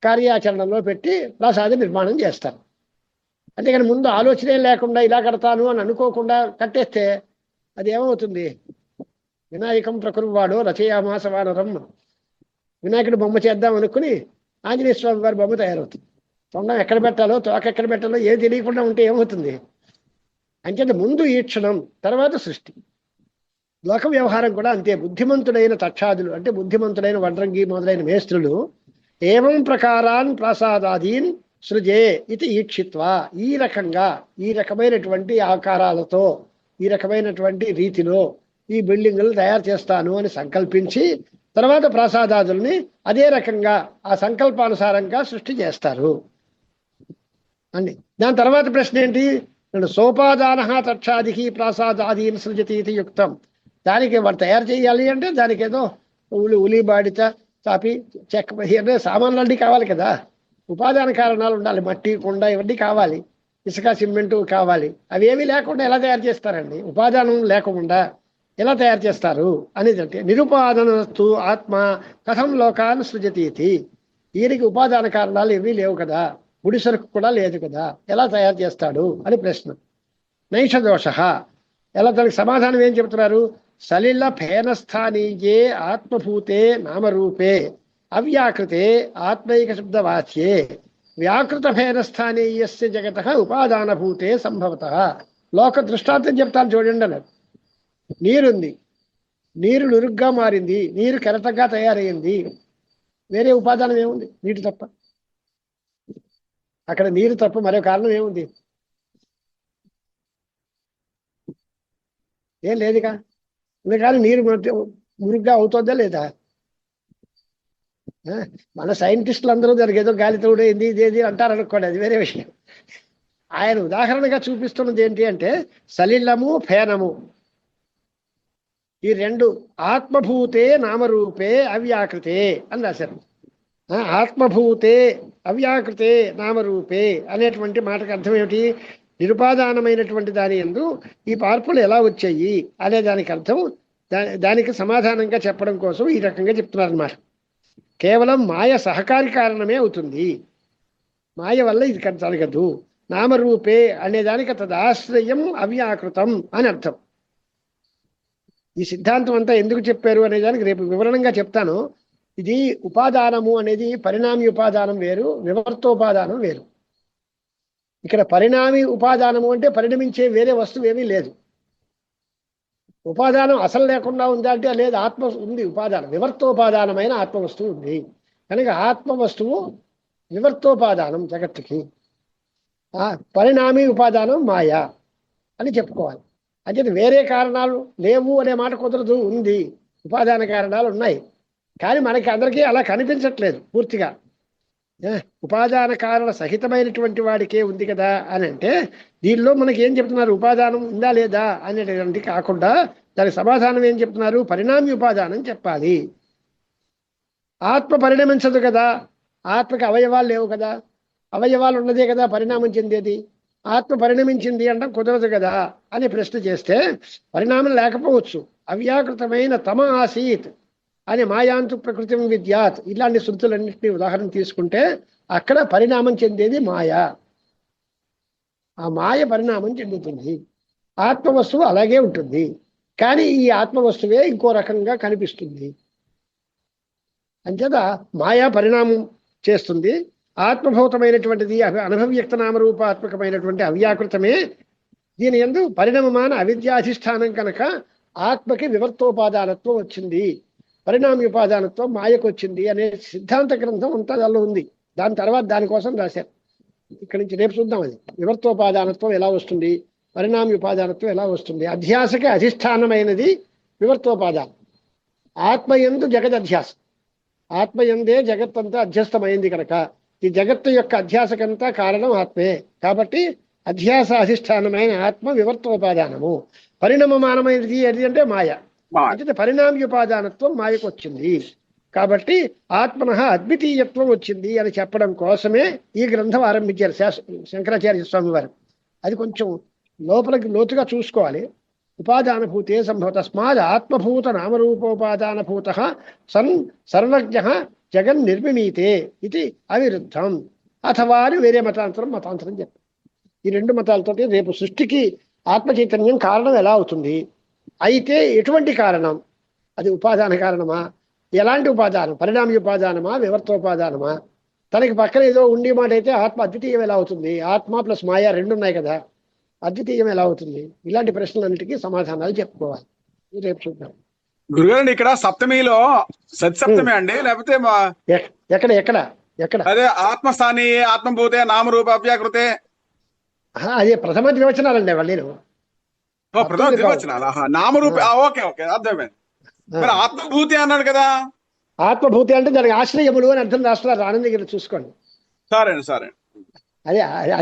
కార్యాచరణలో పెట్టి ప్రాసాద నిర్మాణం చేస్తారు. అంతేకాని ముందు ఆలోచనే లేకుండా ఇలా కడతాను అని అనుకోకుండా కట్టేస్తే అది ఏమవుతుంది? వినాయకం ప్రకురువాడు రచయామాస వానరం. వినాయకుడు బొమ్మ చేద్దాం అనుకుని ఆంజనేయ స్వామి వారి బొమ్మ తయారవుతుంది. తొండం ఎక్కడ పెట్టాలో తోక ఎక్కడ పెట్టాలో ఏది తెలియకుండా ఉంటే ఏమవుతుంది? అంచేత ముందు ఈక్షణం, తర్వాత సృష్టి. లోక వ్యవహారం కూడా అంతే. బుద్ధిమంతుడైన తక్షాదులు అంటే బుద్ధిమంతుడైన వడ్రంగి మొదలైన మేస్త్రులు ఏవం ప్రకారాన్ ప్రాసాదాదీన్ సృజే ఇది ఈక్షిత్వా ఈ రకంగా ఈ రకమైనటువంటి ఆకారాలతో ఈ రకమైనటువంటి రీతిలో ఈ బిల్డింగులు తయారు చేస్తాను అని సంకల్పించి తర్వాత ప్రాసాదాదుల్ని అదే రకంగా ఆ సంకల్పానుసారంగా సృష్టి చేస్తారు అండి. దాని తర్వాత ప్రశ్న ఏంటి? సోపాదాన తక్షాదికి ప్రాసాదాదీన్ సృజతి ఇది యుక్తం. దానికి వాడు తయారు చేయాలి అంటే దానికి ఏదో ఉలి బాడిత తాపి చెక్క సామాన్లు అన్నీ కావాలి కదా, ఉపాదాన కారణాలు ఉండాలి, మట్టి కుండ ఇవన్నీ కావాలి, ఇసుక సిమెంటు కావాలి. అవి ఏమీ లేకుండా ఎలా తయారు చేస్తారండి? ఉపాదానం లేకుండా ఎలా తయారు చేస్తారు అనేది అంటే నిరుపాదనస్తు ఆత్మ కథం లోకాన్ సృజతీతి. ఈయనకి ఉపాదాన కారణాలు ఏమీ లేవు కదా, గుడి సరుకు కూడా లేదు కదా, ఎలా తయారు చేస్తాడు అని ప్రశ్న. నైష దోష. ఎలా దానికి సమాధానం ఏం చెబుతున్నారు? సలిల ఫేనస్థానీయే ఆత్మభూతే నామరూపే అవ్యాకృతే ఆత్మైక శబ్దవాచ్యే వ్యాకృత ఫేనస్థానీయస్య జగత ఉపాదానభూతే సంభవత. లోక దృష్టాంతం చెప్తాను చూడండి అన్నారు. నీరుంది, నీరు నురుగ్గా మారింది, నీరు కెరటంగా తయారైంది, వేరే ఉపాదానం ఏముంది? నీటి తప్ప. అక్కడ నీరు తప్ప మరో కారణం ఏముంది? ఏం లేదుగా. అందుకని నీరు మురుగ్గా అవుతుందా లేదా? మన సైంటిస్టులు అందరూ దానికి ఏదో గాలి తోడైంది ఇదేది అంటారు అనుకోండి, అది వేరే విషయం. ఆయన ఉదాహరణగా చూపిస్తున్నది ఏంటి అంటే సలిలము ఫేనము ఈ రెండు ఆత్మభూతే నామరూపే అవ్యాకృతే అని రాశారు. ఆత్మభూతే అవ్యాకృతే నామరూపే అనేటువంటి మాటకు అర్థం ఏమిటి? నిరుపాదానమైనటువంటి దాని యందు ఈ మార్పులు ఎలా వచ్చాయి అనే దానికి అర్థం. దానికి సమాధానంగా చెప్పడం కోసం ఈ రకంగా చెప్తున్నారు అన్నమాట. కేవలం మాయ సహకారి కారణమే అవుతుంది, మాయ వల్ల ఇది జరగదు. నామరూపే అనే దానికి తదాశ్రయం అవ్యాకృతం అని అర్థం. ఈ సిద్ధాంతం అంతా ఎందుకు చెప్పారు అనే దానికి రేపు వివరణంగా చెప్తాను. ఇది ఉపాదానము అనేది పరిణామి ఉపాదానం వేరు, వివర్తోపాదానం వేరు. ఇక్కడ పరిణామి ఉపాదానము అంటే పరిణమించే వేరే వస్తువు ఏమీ లేదు. ఉపాదానం అసలు లేకుండా ఉందా అంటే లేదు, ఆత్మ ఉంది, ఉపాదానం వివర్తోపాదానమైన ఆత్మ వస్తువు ఉంది. కనుక ఆత్మ వస్తువు వివర్తోపాదానం జగత్తుకి. పరిణామీ ఉపాదానం మాయా అని చెప్పుకోవాలి. అంటే వేరే కారణాలు లేవు అనే మాట కుదరదు, ఉంది, ఉపాదాన కారణాలు ఉన్నాయి. కానీ మనకి అందరికీ అలా కనిపించట్లేదు పూర్తిగా. ఉపాదాన కారణ సహితమైనటువంటి వాడికే ఉంది కదా అని అంటే, దీనిలో మనకి ఏం చెప్తున్నారు, ఉపాదానం ఉందా లేదా అనేటువంటి కాకుండా దానికి సమాధానం ఏం చెప్తున్నారు, పరిణామి ఉపాదానం చెప్పాలి. ఆత్మ పరిణమించదు కదా, ఆత్మకి అవయవాలు లేవు కదా, అవయవాలు ఉన్నదే కదా పరిణామం చెందేది. ఆత్మ పరిణమించింది అంటే కుదరదు కదా అని ప్రశ్న చేస్తే, పరిణామం లేకపోవచ్చు. అవ్యాకృతమైన తమ ఆసీత్ అని మాయాంతు ప్రకృతి విద్యాత్ ఇలాంటి శృతులన్నింటినీ ఉదాహరణ తీసుకుంటే అక్కడ పరిణామం చెందేది మాయ. ఆ మాయ పరిణామం చెందుతుంది. ఆత్మ వస్తువు అలాగే ఉంటుంది, కానీ ఈ ఆత్మ వస్తువే ఇంకో రకంగా కనిపిస్తుంది. అంచేత మాయా పరిణామం చేస్తుంది. ఆత్మభూతమైనటువంటిది అనుభవ్యక్త నామరూపాత్మకమైనటువంటి అవ్యాకృతమే దీని యందు పరిణామమాన అవిద్యాధిష్టానం కనుక ఆత్మకి వివర్తోపాదానత్వం వచ్చింది, పరిణామోపాదానత్వం మాయకు వచ్చింది అనే సిద్ధాంత గ్రంథం అంతా దానిలో ఉంది. దాని తర్వాత దానికోసం రాశారు. ఇక్కడి నుంచి రేపు చూద్దాం అది వివర్తోపాదానత్వం ఎలా వస్తుంది, పరిణామోపాదానత్వం ఎలా వస్తుంది. అధ్యాసకి అధిష్టానమైనది వివర్తోపాదానం. ఆత్మయందు జగదధ్యాసం, ఆత్మయందే జగత్తంతా అధ్యస్థమైంది కనుక ఈ జగత్తు యొక్క అధ్యాసకంతా కారణం ఆత్మే. కాబట్టి అధ్యాస అధిష్టానమైన ఆత్మ వివర్తోపాదానము. పరిణామమానమైనది ఏది అంటే మాయ. అంటే పరిణామ్యోపాదానత్వం మాయకు వచ్చింది. కాబట్టి ఆత్మన అద్వితీయత్వం వచ్చింది అని చెప్పడం కోసమే ఈ గ్రంథం ఆరంభించారు శంకరాచార్య స్వామి వారు. అది కొంచెం లోపలికి లోతుగా చూసుకోవాలి. ఉపాదానభూతే సంభవ తస్మాత్ ఆత్మభూత నామరూపోపాదానభూత సన్ సర్వజ్ఞ జగన్ నిర్మిమీతే ఇది అవిరుద్ధం. అథవా అని వేరే మతాంతరం చెప్పారు. ఈ రెండు మతాలతోటి రేపు సృష్టికి ఆత్మ చైతన్యం కారణం ఎలా అవుతుంది, అయితే ఎటువంటి కారణం, అది ఉపాదాన కారణమా, ఎలాంటి ఉపాదానం, పరిణామోపాదానమా వివర్తోపాదానమా, తనకి పక్కన ఏదో ఉండి మాట అయితే ఆత్మ అద్వితీయం ఎలా అవుతుంది, ఆత్మ ప్లస్ మాయా రెండు ఉన్నాయి కదా, అద్వితీయం ఎలా అవుతుంది, ఇలాంటి ప్రశ్నలన్నిటికీ సమాధానాలు చెప్పుకోవాలి. రేపు చూద్దాం. గురుగారు ఇక్కడ సప్తమిలో సత్సప్తమి అండి, లేకపోతే ఎక్కడ ఎక్కడ ఎక్కడ అదే ఆత్మస్థాని ఆత్మభూతే నామరూప అవ్యాకృతే అదే ప్రథమ ద్వివచనాలండి వాళ్ళు. ప్రథమ ద్వివచనాలు నామరూప. ఓకే ఓకే అర్థమైంది. మరి ఆత్మభూతి అన్నాడు కదా. ఆత్మభూతి అంటే దానికి ఆశ్రయములు అని అర్థం రాస్తున్నారు ఆనందగిరి, చూసుకోండి. సరే సరే, అదే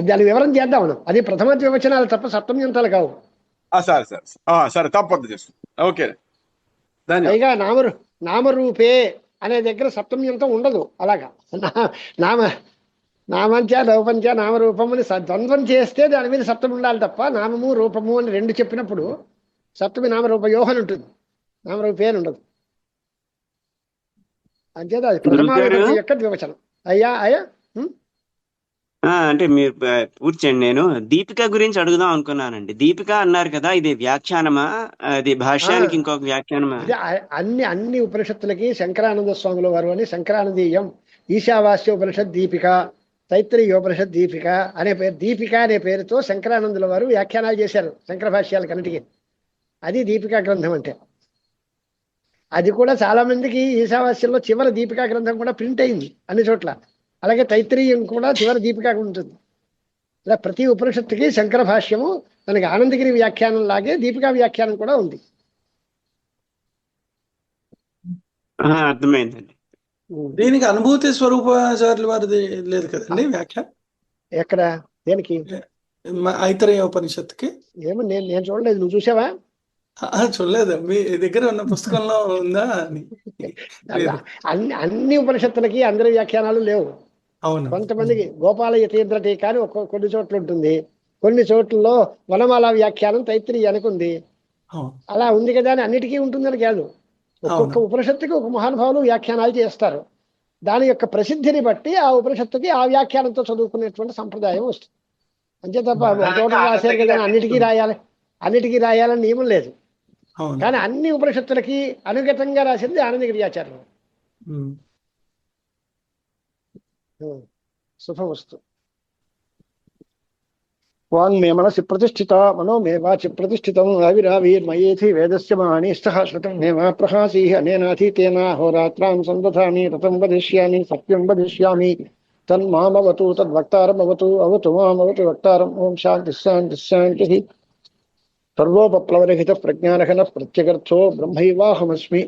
దాని వివరం చేద్దాం మనం. అది ప్రథమ ద్వివచనాలు తప్ప సప్తమ్యంతాలు కావు. సరే సరే సరే తప్పదు చేస్తాం. ఓకే పైగా నామరూపే అనే దగ్గర సప్తమ్యంతం ఉండదు. అలాగా నామంచ రూపంచ నామరూపం అని ద్వంద్వం చేస్తే దాని మీద సప్తమి ఉండాలి తప్ప నామము రూపము అని రెండు చెప్పినప్పుడు సప్తమి నామరూపయోహన్ ఉంటుంది, నామరూపే అని ఉండదు. అంచేత అది ప్రథమ యొక్క ద్వివచనం. అయ్యా అంటే మీరు పూర్తి చేయండి. నేను దీపిక గురించి అడుగుదాం అనుకున్నానండి. దీపిక అన్నారు కదా, ఇది వ్యాఖ్యానమా, అది భాష్యానికి ఇంకొక వ్యాఖ్యానమా? అన్ని ఉపనిషత్తులకి శంకరానంద స్వాముల వారు అని శంకరానందీయం, ఈశావాస్య ఉపనిషత్ దీపిక, తైత్రీయోపనిషత్ దీపిక అనే పేరు, దీపిక అనే పేరుతో శంకరానందుల వారు వ్యాఖ్యానాలు చేశారు శంకర భాష్యాలకన్నిటికీ. అది దీపికా గ్రంథం అంటే. అది కూడా చాలా మందికి ఈశావాస్యంలో చివరి దీపికా గ్రంథం కూడా ప్రింట్ అయింది అన్ని చోట్ల. అలాగే తైత్రీయం కూడా చివరి దీపిక ఉంటుంది. ఇలా ప్రతి ఉపనిషత్తుకి శంకర భాష్యము, దానికి ఆనందగిరి వ్యాఖ్యానం లాగే దీపికా వ్యాఖ్యానం కూడా ఉంది. అర్థమైందండి. దీనికి అనుభూతి స్వరూపాచార్యుల వారిది లేదు కదండి వ్యాఖ్యానం? ఎక్కడ దేనికి? ఐతరేయ ఉపనిషత్తుకి ఏమో నేను చూడలేదు, నువ్వు చూసావా? చూడలేదు. మీ దగ్గర ఉన్న పుస్తకంలో ఉందా అని. అన్ని ఉపనిషత్తులకి అందరి వ్యాఖ్యానాలు లేవు. అవును, కొంతమందికి గోపాల యతీంద్ర టీకా అని కొన్ని చోట్ల ఉంటుంది, కొన్ని చోట్లలో వనమాల వ్యాఖ్యానం తైత్రీయానికి ఉంది. అలా ఉంది కదా అని అన్నిటికీ ఉంటుందని కాదు. ఒక్కొక్క ఉపనిషత్తుకి ఒక మహానుభావులు వ్యాఖ్యానాలు చేస్తారు. దాని యొక్క ప్రసిద్ధిని బట్టి ఆ ఉపనిషత్తుకి ఆ వ్యాఖ్యానంతో చదువుకునేటువంటి సంప్రదాయం వస్తుంది. అంతే తప్ప ఒకటి రాశారు కదా అన్నిటికీ రాయాలని నియమం లేదు. కానీ అన్ని ఉపనిషత్తులకి అనుగతంగా రాసింది ఆనందగిరియాచార్యులు. శుభమస్తు. వాంగ్ మే మనసి ప్రతిష్ఠిత మనో మే వాచి ప్రతిష్ఠితం ఆవిరావిర్మయేతి వేదస్య మాణిస్తః శ్రుతం మే మా ప్రహాసీః అనేనాధీతేన హోరాత్రాం సందధామి రతం వదిష్యామి సత్యం వదిష్యామి తన్మామవతు తద్వక్తారమవతు అవతు మామవతు వక్తారం. ఓం శాంతి శాంతి శాంతి. సర్వోపప్లవరహిత ప్రజ్ఞానఘన ప్రత్యగర్థో బ్రహ్మైవాహమస్మి.